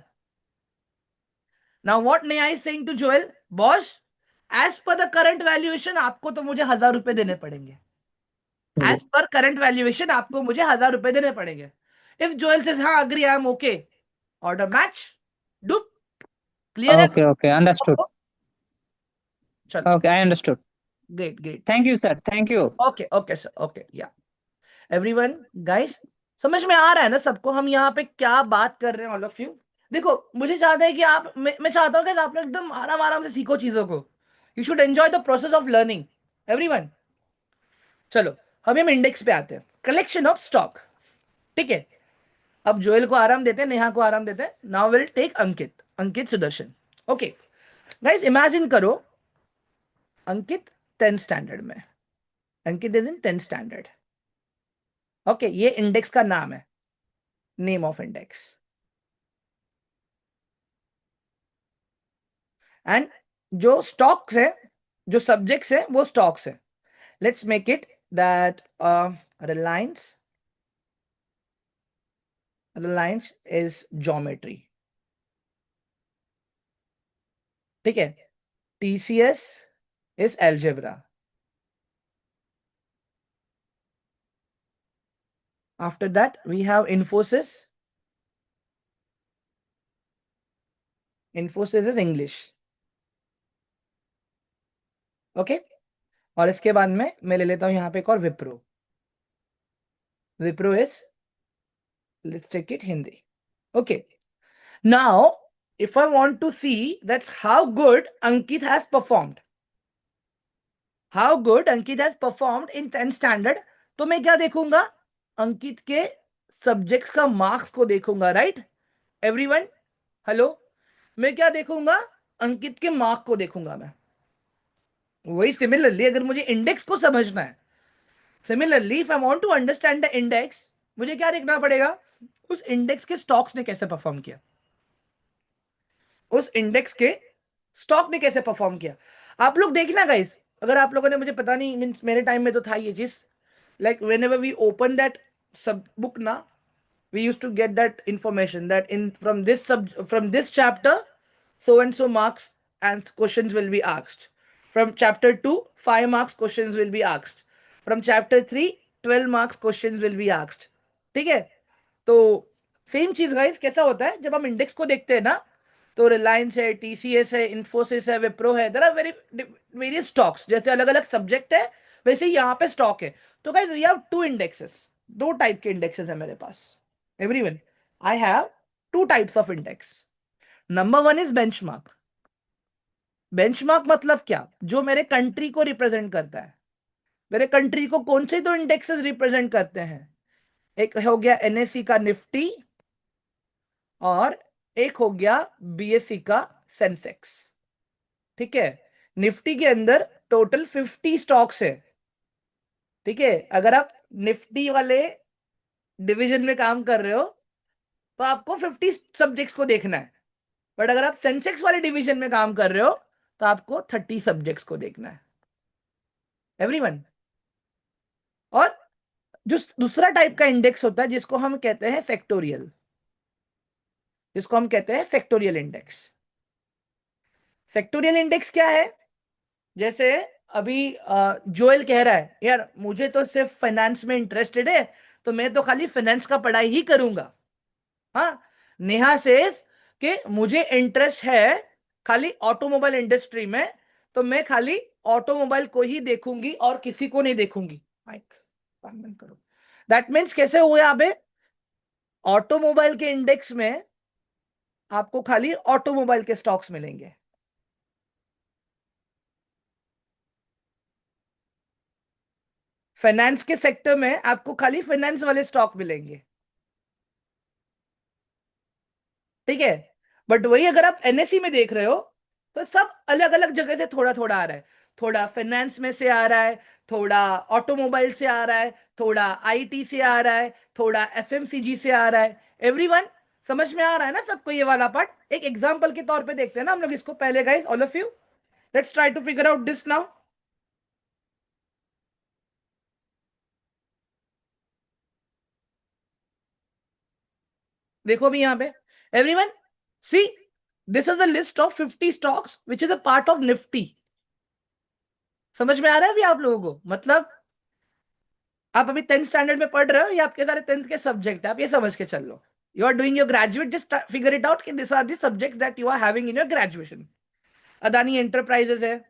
Now what Neha is saying to Joel? Boss, as per the current valuation आपको तो मुझे 1000 रुपए देने पड़ेंगे. एज पर करंट वैल्यूएशन आपको मुझे 1000 रुपए देने पड़ेंगे. इफ जोएल सेज हाँ agree, I am okay, order match, dup, clear है. Okay, okay, understood. चलो, okay, I understood. Great great. Thank you sir, thank you. Okay okay sir, okay या everyone. Guys, समझ में आ रहा है ना सबको हम यहाँ पे क्या बात कर रहे हैं ऑल ऑफ यू? देखो मुझे चाहता है कि आप, मैं चाहता हूँ कि आप लोग एकदम आराम आराम से सीखो चीजों को. You should enjoy the process of learning everyone. चलो अभी हम इंडेक्स पे आते हैं, कलेक्शन ऑफ स्टॉक. ठीक है, अब जोएल को आराम देते हैं, नेहा को आराम देते हैं. Now will take Ankit, Ankit Sudarshan. Okay guys, imagine करो अंकित 10th स्टैंडर्ड में, Ankit is in 10th standard. Okay, ये इंडेक्स का नाम है, नेम ऑफ इंडेक्स। एंड जो स्टॉक्स है, जो सब्जेक्ट्स है वो स्टॉक्स है। Let's make it that Reliance, Reliance is geometry, ठीक है। TCS is algebra. After that we have Infosys, Infosys is English. Okay, और इसके बाद में मैं ले लेता हूं यहां पे एक और Wipro, Wipro is, let's take it Hindi. Okay, now if I want to see that how good Ankit has performed, how good Ankit has performed in 10th standard, तो मैं क्या देखूंगा, अंकित के सब्जेक्ट्स का मार्क्स को देखूंगा, राइट एवरीवन, हेलो। मैं क्या देखूंगा, अंकित के मार्क को देखूंगा मैं। वही सिमिलरली अगर मुझे इंडेक्स को समझना है, similarly if I want to understand the index, मुझे क्या देखना पड़ेगा, उस इंडेक्स के स्टॉक्स ने कैसे परफॉर्म किया, उस इंडेक्स के स्टॉक ने कैसे परफॉर्म किया। आप लोग देखना गाइस, अगर आप लोगों ने, मुझे पता नहीं, मींस मेरे टाइम में तो था ये चीज, like whenever we open that सब बुक ना, we used to get that information that in from this chapter so and so marks and questions will be asked, from chapter 2 5 marks questions will be asked, from chapter 3 12 marks questions will be asked, ठीक है। तो same चीज guys कैसा होता है जब हम index को देखते हैं ना, तो रिलायंस है, टीसीएस है, इन्फोसिस है, विप्रो है, there are very various stocks, जैसे अलग अलग सब्जेक्ट है वैसे ही यहाँ पे स्टॉक है। तो guys we have two indexes, दो टाइप के इंडेक्सेस है मेरे पास। Everyone, I have two types of index. Number one is benchmark. Benchmark मतलब क्या, जो मेरे कंट्री को रिप्रेजेंट करता है। मेरे कंट्री को कौन से दो इंडेक्सेस रिप्रेजेंट करते हैं, एक हो गया एनएससी का निफ्टी, और एक हो गया बीएससी का सेंसेक्स, ठीक है। निफ्टी के अंदर टोटल 50 स्टॉक्स है, ठीक है। अगर आप निफ्टी वाले डिवीजन में काम कर रहे हो तो आपको 50 सब्जेक्ट्स को देखना है, बट अगर आप सेंसेक्स वाले डिवीजन में काम कर रहे हो तो आपको 30 सब्जेक्ट्स को देखना है, एवरीवन। और जो दूसरा टाइप का इंडेक्स होता है जिसको हम कहते हैं सेक्टोरियल, जिसको हम कहते हैं सेक्टोरियल इंडेक्स। सेक्टोरियल इंडेक्स क्या है, जैसे अभी जोएल कह रहा है यार मुझे तो सिर्फ फाइनेंस में इंटरेस्टेड है, तो मैं तो खाली फाइनेंस का पढ़ाई ही करूंगा। हाँ, नेहा सेज कि मुझे इंटरेस्ट है खाली ऑटोमोबाइल इंडस्ट्री में, तो मैं खाली ऑटोमोबाइल को ही देखूंगी और किसी को नहीं देखूंगी। माइक बंद करो। दैट मीन्स कैसे हुए अबे, ऑटोमोबाइल के इंडेक्स में आपको खाली ऑटोमोबाइल के स्टॉक्स मिलेंगे, फाइनेंस के सेक्टर में आपको खाली फाइनेंस वाले स्टॉक मिलेंगे, ठीक है। बट वही अगर आप एनएससी में देख रहे हो तो सब अलग अलग जगह से थोड़ा थोड़ा आ रहा है, थोड़ा फाइनेंस में से आ रहा है, थोड़ा ऑटोमोबाइल से आ रहा है, थोड़ा आईटी से आ रहा है, थोड़ा एफएमसीजी से आ रहा है। एवरीवन, समझ में आ रहा है ना सबको ये वाला पार्ट। एक एग्जांपल के तौर पे देखते हैं ना हम लोग इसको पहले guys, all of you let's try to figure out this now. देखो भी यहाँ पे, everyone see, this is a list of 50 stocks which is a part of Nifty. समझ में आ रहा है अभी आप लोगों को, मतलब आप अभी 10th स्टैंडर्ड में पढ़ रहे हो, ये आपके सारे 10th के सब्जेक्ट है, आप ये समझ के चल लो। You are doing your graduate, just figure it out कि this are the subjects that you are having in your graduation. Adani enterprises है,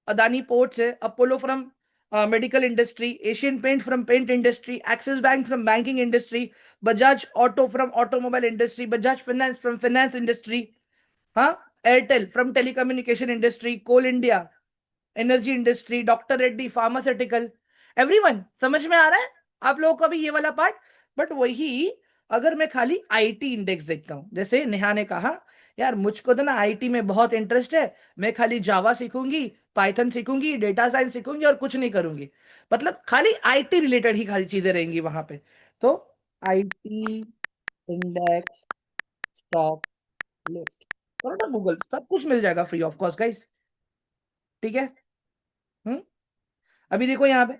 अदानी पोर्ट्स है, Apollo from medical industry, Asian paint from paint industry, Axis bank from banking industry, Bajaj auto from automobile industry, Bajaj finance from finance industry, हाँ, Airtel from telecommunication industry, coal India energy industry, doctor Reddy pharmaceutical. Everyone, समझ में आ रहा है आप लोगों को भी ये वाला पार्ट। बट वही अगर मैं खाली आईटी इंडेक्स देखता हूं, जैसे नेहा ने कहा यार मुझको तो ना आईटी में बहुत इंटरेस्ट है, मैं खाली जावा सीखूंगी, पाइथन सीखूंगी, डेटा साइंस सीखूंगी और कुछ नहीं करूंगी। मतलब खाली आईटी रिलेटेड ही खाली चीजें रहेंगी वहां पे। तो आईटी इंडेक्स स्टॉक लिस्ट करो ना गूगल, सब कुछ मिल जाएगा फ्री ऑफ कॉस्ट गाइस। ठीक है। हम्म। अभी देखो यहाँ पे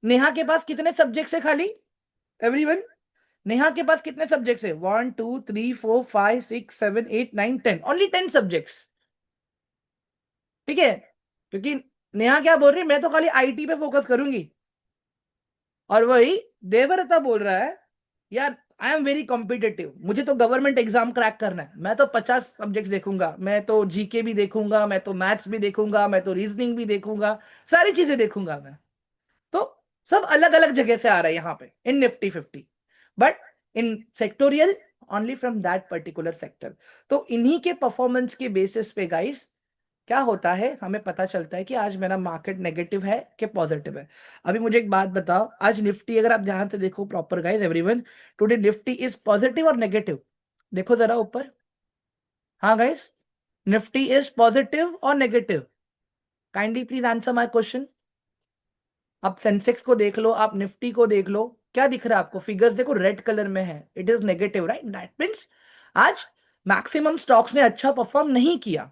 नेहा के पास कितने सब्जेक्ट्स है खाली, एवरीवन। नेहा के पास कितने सब्जेक्ट्स है, 1 2 3 4 5 6 7 8 9 10, ओनली 10 सब्जेक्ट्स। ठीक है। क्योंकि नेहा क्या बोल रही है, मैं तो खाली आईटी पे फोकस करूंगी। और वही देवव्रता बोल रहा है, यार आई एम वेरी कॉम्पिटेटिव, मुझे तो गवर्नमेंट एग्जाम क्रैक करना है, मैं तो 50 सब्जेक्ट्स देखूंगा, मैं तो जीके भी देखूंगा, मैं तो मैथ्स भी देखूंगा, मैं तो रीजनिंग भी देखूंगा, सारी चीजें देखूंगा मैं। तो सब अलग अलग जगह से आ रहा है यहाँ पे in Nifty 50, but in sectoral only from that particular sector. तो इन्हीं के परफॉर्मेंस के बेसिस पे गाइस क्या होता है, हमें पता चलता है कि आज मेरा मार्केट नेगेटिव है कि पॉजिटिव है। अभी मुझे एक बात बताओ, आज निफ्टी अगर आप ध्यान से देखो proper guys everyone, today Nifty is positive और नेगेटिव? देखो जरा ऊपर। हाँ गाइस, निफ्टी इज पॉजिटिव और negative? Kindly please answer my question. आप सेंसेक्स को देख लो, आप निफ्टी को देख लो, क्या दिख रहा है आपको? फिगर्स देखो रेड कलर में है, it is negative, right? That means आज मैक्सिमम स्टॉक्स ने अच्छा परफॉर्म नहीं किया।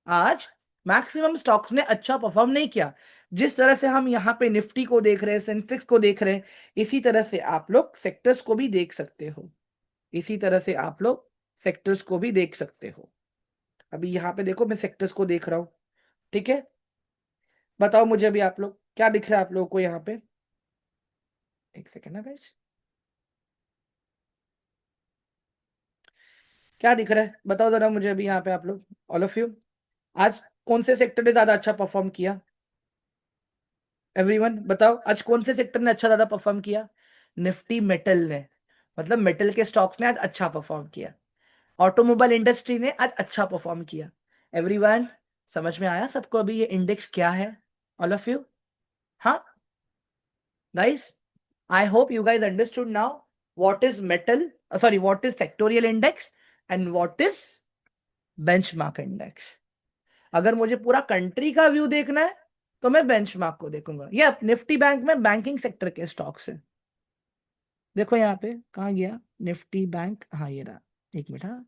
आज मैक्सिमम स्टॉक्स ने अच्छा परफॉर्म नहीं किया। जिस तरह से हम यहाँ पे निफ्टी को देख रहे हैं, सेंसेक्स को देख रहे हैं, इसी तरह से आप लोग सेक्टर्स को भी देख सकते हो। इसी तरह से आप लोग सेक्टर्स को भी देख सकते हो। अभी यहाँ पे देखो मैं सेक्टर्स को देख रहा हूँ। ठीक है। बताओ मुझे अभी आप लोग क्या दिख रहा है आप लोगों को यहाँ पे? एक सेकेंड ना गाइस, क्या दिख रहा है बताओ जरा मुझे अभी यहाँ पे आप लोग, ऑल ऑफ यू। आज कौन से सेक्टर ने ज्यादा अच्छा परफॉर्म किया? एवरीवन बताओ, आज कौन से सेक्टर ने अच्छा ज्यादा परफॉर्म किया? निफ्टी मेटल ने, मतलब मेटल के स्टॉक्स ने आज अच्छा परफॉर्म किया। ऑटोमोबाइल इंडस्ट्री ने आज अच्छा परफॉर्म किया। एवरीवन समझ में आया सबको अभी ये इंडेक्स क्या है? All of you. हाँ guys, I hope you guys understood now what is metal, sorry what is sectoral index and what is benchmark index. अगर मुझे पूरा कंट्री का व्यू देखना है तो मैं बेंचमार्क को देखूंगा। ये निफ्टी बैंक में बैंकिंग सेक्टर के स्टॉक्स है। देखो यहाँ पे कहाँ गया निफ्टी बैंक, हाँ ये रहा। एक मिनट, हाँ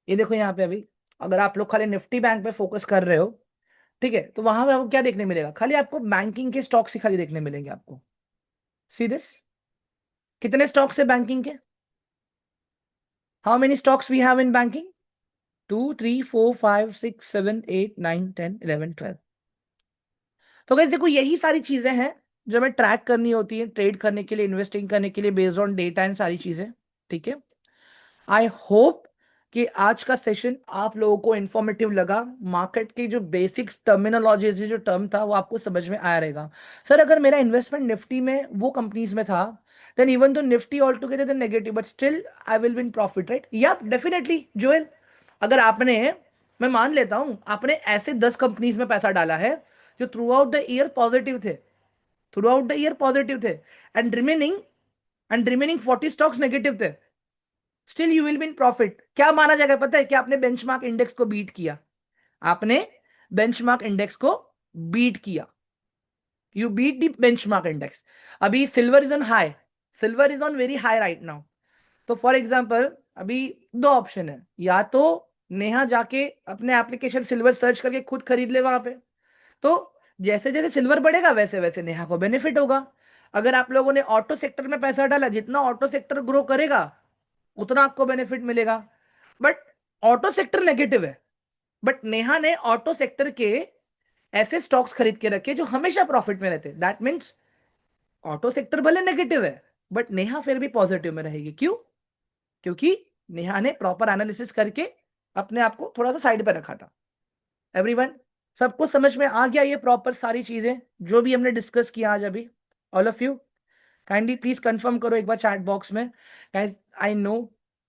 ये देखो यहाँ पे अभी, अगर आप लोग खाली निफ्टी बैंक पे फोकस कर रहे हो, ठीक है, तो वहां पे आपको क्या देखने मिलेगा? खाली आपको बैंकिंग के स्टॉक्स ही खाली देखने मिलेंगे आपको। सी दिस, कितने स्टॉक्स है बैंकिंग के? How many stocks we have in banking? 2 3 4 5 6 7 8 9 10 11 12। तो गाइस देखो यही सारी चीजें हैं जो हमें ट्रैक करनी होती है ट्रेड करने के लिए, इन्वेस्टिंग करने के लिए, बेस्ड ऑन डेटा एंड सारी चीजें। ठीक है। आई होप कि आज का सेशन आप लोगों को इंफॉर्मेटिव लगा। मार्केट की जो बेसिक्स टर्मिनोलॉजीज, जो टर्म था वो आपको समझ में आया रहेगा। सर अगर मेरा इन्वेस्टमेंट निफ्टी में वो कंपनीज में था, then even though Nifty all together then negative but still I will be in profit, right? या डेफिनेटली जोएल, अगर आपने, मैं मान लेता हूं आपने ऐसे 10 कंपनीज में पैसा डाला है जो through the year positive थे, through the year positive थे, एंड रिमेनिंग 40 स्टॉक्स नेगेटिव थे, still you will be in profit. क्या माना जाएगा पता है? कि आपने बेंचमार्क इंडेक्स को बीट किया। आपने बेंचमार्क इंडेक्स को बीट किया, you beat the benchmark index. अभी silver is on high, silver is on very high right now. तो फॉर एग्जाम्पल अभी दो ऑप्शन है, या तो नेहा जाके अपने एप्लीकेशन सिल्वर सर्च करके खुद खरीद ले वहां पे, तो जैसे जैसे सिल्वर बढ़ेगा वैसे वैसे नेहा को बेनिफिट होगा। अगर आप लोगों ने ऑटो सेक्टर में पैसा डाला, जितना ऑटो सेक्टर ग्रो करेगा उतना आपको बेनिफिट मिलेगा। बट ऑटो सेक्टर नेगेटिव है, बट नेहा ने ऑटो सेक्टर के ऐसे स्टॉक्स खरीद के रखे जो हमेशा प्रॉफिट में रहते। दैट मीन्स ऑटो सेक्टर भले नेगेटिव है बट नेहा फिर भी पॉजिटिव में रहेगी। क्यों? क्योंकि नेहा ने प्रॉपर एनालिसिस करके अपने आप को थोड़ा सा साइड पे रखा था। एवरीवन सबको समझ में आ गया ये प्रॉपर सारी चीजें जो भी हमने डिस्कस किया आज अभी? All of you kindly please confirm करो एक बार चैट बॉक्स में। Guys I know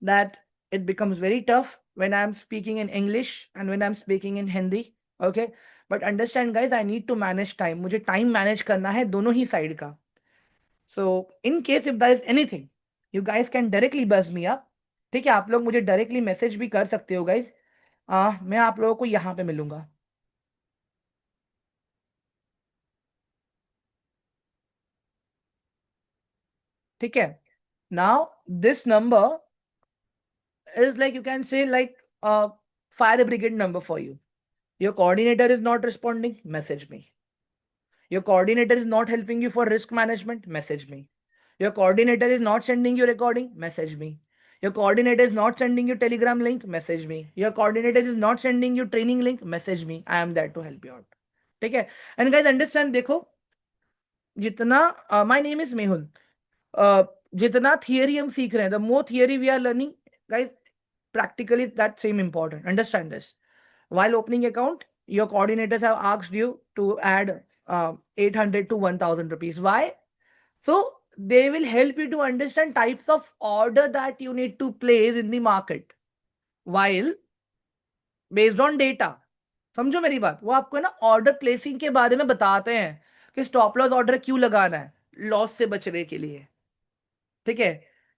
that it becomes very tough when I am speaking in English and when I am speaking in Hindi, okay, but understand guys I need to manage time, मुझे time manage करना है दोनों ही side का। So in case if there is anything, you guys can directly buzz me up ठीक है, आप लोग मुझे डायरेक्टली मैसेज भी कर सकते हो गाइज। मैं आप लोगों को यहाँ पे मिलूंगा। ठीक है, now this number is like, you can say, like a fire brigade number for you. Your coordinator is not responding, message me. Your coordinator is not helping you for risk management, message me. Your coordinator is not sending you recording, message me. Your coordinator is not sending you telegram link, message me. Your coordinator is not sending you training link, message me. I am there to help you out. ठीक है, and guys understand, देखो जितना my name is Mehul, जितना theory हम सीख रहे हैं, the more theory we are learning guys, practically that same important. Understand this. While opening account, your coordinators have asked you to add 800 to 1000 rupees. Why? So they will help you to understand types of order that you need to place in the market, while based on data. समझो मेरी बात, वो आपको ना order placing के बारे में बताते हैं कि स्टॉप लॉस ऑर्डर क्यों लगाना है, लॉस से बचने के लिए। ठीक है,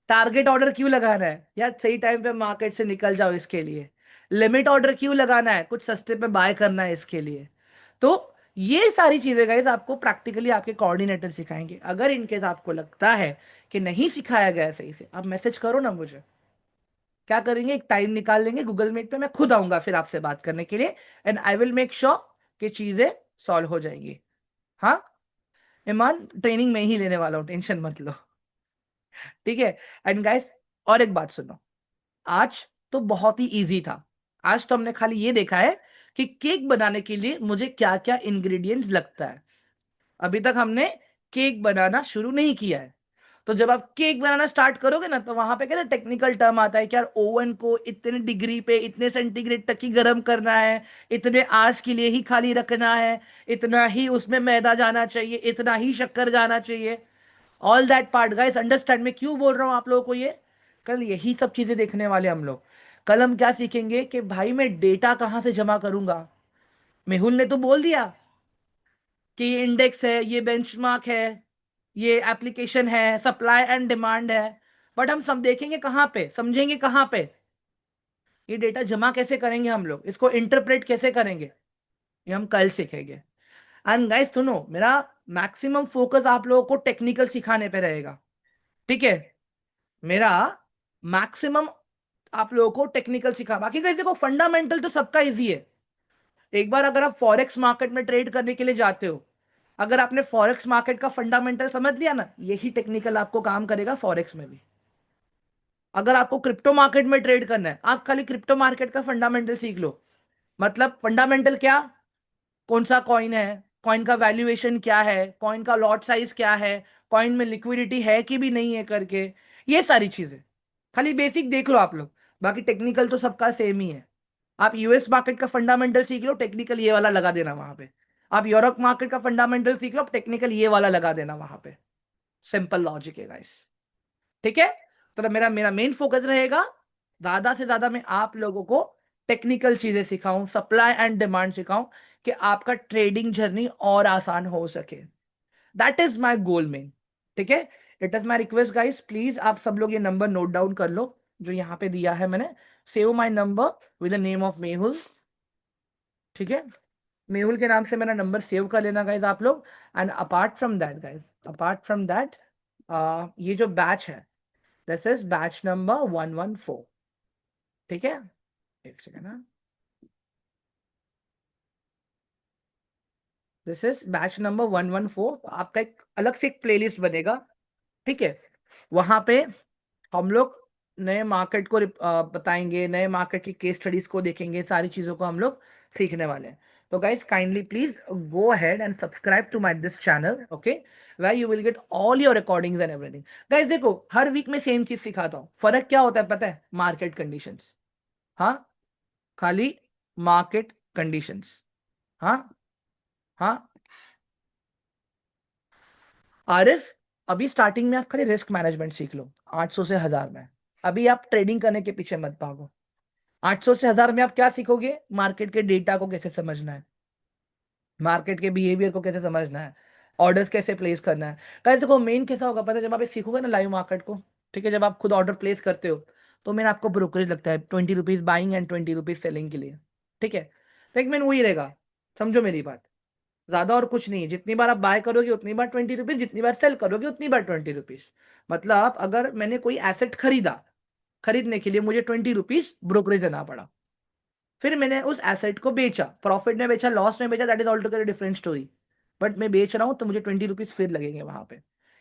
टारगेट ऑर्डर क्यों लगाना है यार, सही टाइम पे मार्केट से निकल जाओ इसके लिए। लिमिट ऑर्डर क्यों लगाना है, कुछ सस्ते पे बाय करना है इसके लिए। तो ये सारी चीजें गाइस आपको प्रैक्टिकली आपके कोऑर्डिनेटर सिखाएंगे। अगर इनकेस आपको लगता है कि नहीं सिखाया गया है सही से, आप मैसेज करो ना मुझे। क्या करेंगे, एक टाइम निकाल लेंगे गूगल मीट पे, मैं खुद आऊंगा फिर आपसे बात करने के लिए, and I will make sure कि चीजें सॉल्व हो जाएंगी। हाँ, ईमान ट्रेनिंग में ही लेने वाला हूँ, टेंशन मत लो। ठीक है, एंड गाइस और एक बात सुनो, आज तो बहुत ही इजी था। आज तो हमने खाली ये देखा है कि केक बनाने के लिए मुझे क्या क्या इंग्रेडिएंट्स लगता है। अभी तक हमने केक बनाना शुरू नहीं किया है। तो जब आप केक बनाना स्टार्ट करोगे ना, तो वहां पे कहते टेक्निकल टर्म आता है कि यार ओवन को इतने डिग्री पे इतने सेंटीग्रेड तक ही गर्म करना है, इतने आंच के लिए ही खाली रखना है, इतना ही उसमें मैदा जाना चाहिए, इतना ही शक्कर जाना चाहिए। All that part guys understand, मैं क्यों बोल रहा हूं आप लोगों को ये। कल यही सब चीजें देखने वाले हम लोग। कल हम क्या सीखेंगे कि भाई मैं डेटा कहां से जमा करूंगा। मेहुल ने तो बोल दिया कि ये इंडेक्स है, ये बेंचमार्क है, ये एप्लीकेशन है, सप्लाई एंड डिमांड है। बट हम सब देखेंगे कहां पे, समझेंगे कहां पे, ये डेटा जमा कैसे करेंगे हम लोग, इसको इंटरप्रेट कैसे करेंगे, ये हम कल सीखेंगे। एंड गाइस सुनो, मेरा मैक्सिमम फोकस आप लोगों को टेक्निकल सिखाने पे रहेगा। ठीक है, मेरा मैक्सिमम आप लोगों को टेक्निकल सिखा, बाकी गाइस देखो फंडामेंटल तो सबका इजी है। एक बार अगर आप फॉरेक्स मार्केट में ट्रेड करने के लिए जाते हो, अगर आपने फॉरेक्स मार्केट का फंडामेंटल समझ लिया ना, यही टेक्निकल आपको काम करेगा फॉरेक्स में भी। अगर आपको क्रिप्टो मार्केट में ट्रेड करना है, आप खाली क्रिप्टो मार्केट का फंडामेंटल सीख लो। मतलब फंडामेंटल क्या, कौन सा कॉइन है, कॉइन का वैल्यूएशन क्या है, कॉइन का लॉट साइज क्या है, कॉइन में लिक्विडिटी है कि भी नहीं है करके, ये सारी चीजें खाली बेसिक देख लो आप लोग। बाकी टेक्निकल तो सबका सेम ही है। आप यूएस मार्केट का फंडामेंटल सीख लो, टेक्निकल ये वाला लगा देना वहां पे। आप यूरोप मार्केट का फंडामेंटल सीख लो, टेक्निकल ये वाला लगा देना वहां पे। सिंपल लॉजिक है गाइस। ठीक है, तो मेरा मेरा मेन फोकस रहेगा ज्यादा से ज्यादा मैं आप लोगों को टेक्निकल चीजें सिखाऊं, सप्लाई एंड डिमांड सिखाऊं, कि आपका ट्रेडिंग जर्नी और आसान हो सके। That is my goal main. ठीक है, it is my request guys, please आप सब लोग ये नंबर नोट डाउन कर लो जो यहाँ पे दिया है मैंने। Save my number with the name of Mehul. ठीक है, मेहुल के नाम से मेरा नंबर सेव कर लेना गाइज आप लोग। And apart from that guys, apart from that, ये जो बैच है, दिस इज बैच नंबर 114। ठीक है, एक सेकेंड ना, दिस इज बैच नंबर 114। आपका एक अलग से एक प्लेलिस्ट बनेगा। ठीक है, वहां पे हम लोग नए मार्केट को बताएंगे, नए मार्केट की केस स्टडीज को देखेंगे, सारी चीजों को हम लोग सीखने वाले हैं। तो guys kindly please go ahead and subscribe to my this channel, okay, where you will get all your recordings and everything. Guys देखो हर वीक में सेम चीज सिखाता हूँ, फर्क क्या होता है पता है, मार्केट कंडीशंस। हाँ, खाली मार्केट कंडीशंस। हाँ, हाँ आरिफ, अभी स्टार्टिंग में आप खाली रिस्क मैनेजमेंट सीख लो, 800 से 1000 में। अभी आप ट्रेडिंग करने के पीछे मत भागो। 800 से 1000 में आप क्या सीखोगे, मार्केट के डेटा को कैसे समझना है, मार्केट के बिहेवियर को कैसे समझना है, ऑर्डर्स कैसे प्लेस करना है। कैसे देखो मेन कैसा होगा पता है, जब आप ये सीखोगे ना लाइव मार्केट को, ठीक है, जब आप खुद ऑर्डर प्लेस करते हो, तो मैंने आपको ब्रोकरेज लगता है 20 rupees buying and 20 rupees selling के लिए, ठीक है। तो एक मैन वही रहेगा, समझो मेरी बात, ज्यादा और कुछ नहीं है। जितनी बार आप बाय करोगे उतनी बार 20 रुपीज, जितनी बार सेल करोगे उतनी बार 20 रुपीज। मतलब अगर मैंने कोई एसेट खरीदा, खरीदने के लिए मुझे 20 रुपीज ब्रोकरेज देना पड़ा, फिर मैंने उस एसेट को बेचा, प्रॉफिट में बेचा, लॉस में बेचा, that is all together different story, but मैं बेच रहा हूं तो मुझे 20 रुपीज फिर लगेंगे वहां पे।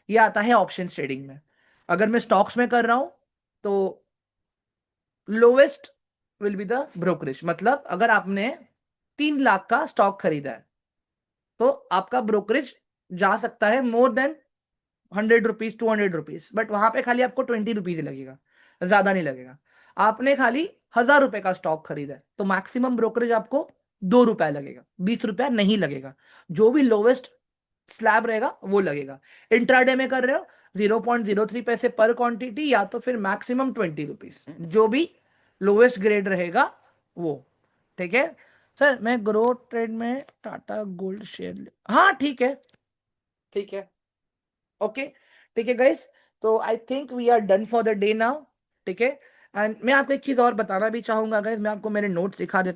ये आता है ऑप्शन ट्रेडिंग में। अगर मैं स्टॉक्स में कर रहा हूं तो lowest will be the brokerage. मतलब अगर आपने 3 लाख का स्टॉक खरीदा है तो आपका ब्रोकरेज जा सकता है more than 100 rupees, 200 rupees, but वहां पे खाली आपको 20 रुपीज ही लगेगा, ज्यादा नहीं लगेगा। आपने खाली 1000 रुपए का स्टॉक खरीदा है तो मैक्सिमम ब्रोकरेज आपको 2 रुपए लगेगा, 20 रुपया नहीं लगेगा। जो भी लोवेस्ट स्लैब रहेगा वो लगेगा। इंट्राडे में कर रहे हो 0.03 पैसे पर क्वांटिटी, या तो फिर मैक्सिमम 20 रुपीज, जो भी लोवेस्ट ग्रेड रहेगा वो, ठीक है। सर मैं ग्रोथ ट्रेड में टाटा गोल्ड शेयर, हाँ ठीक है, ठीक है, ओके, ठीक है गाइस। तो I think we are done for the day now, ठीक है। एंड मैं आपको एक चीज और बताना भी चाहूंगा गाइस, मैं आपको मेरे नोट्स दिखा देता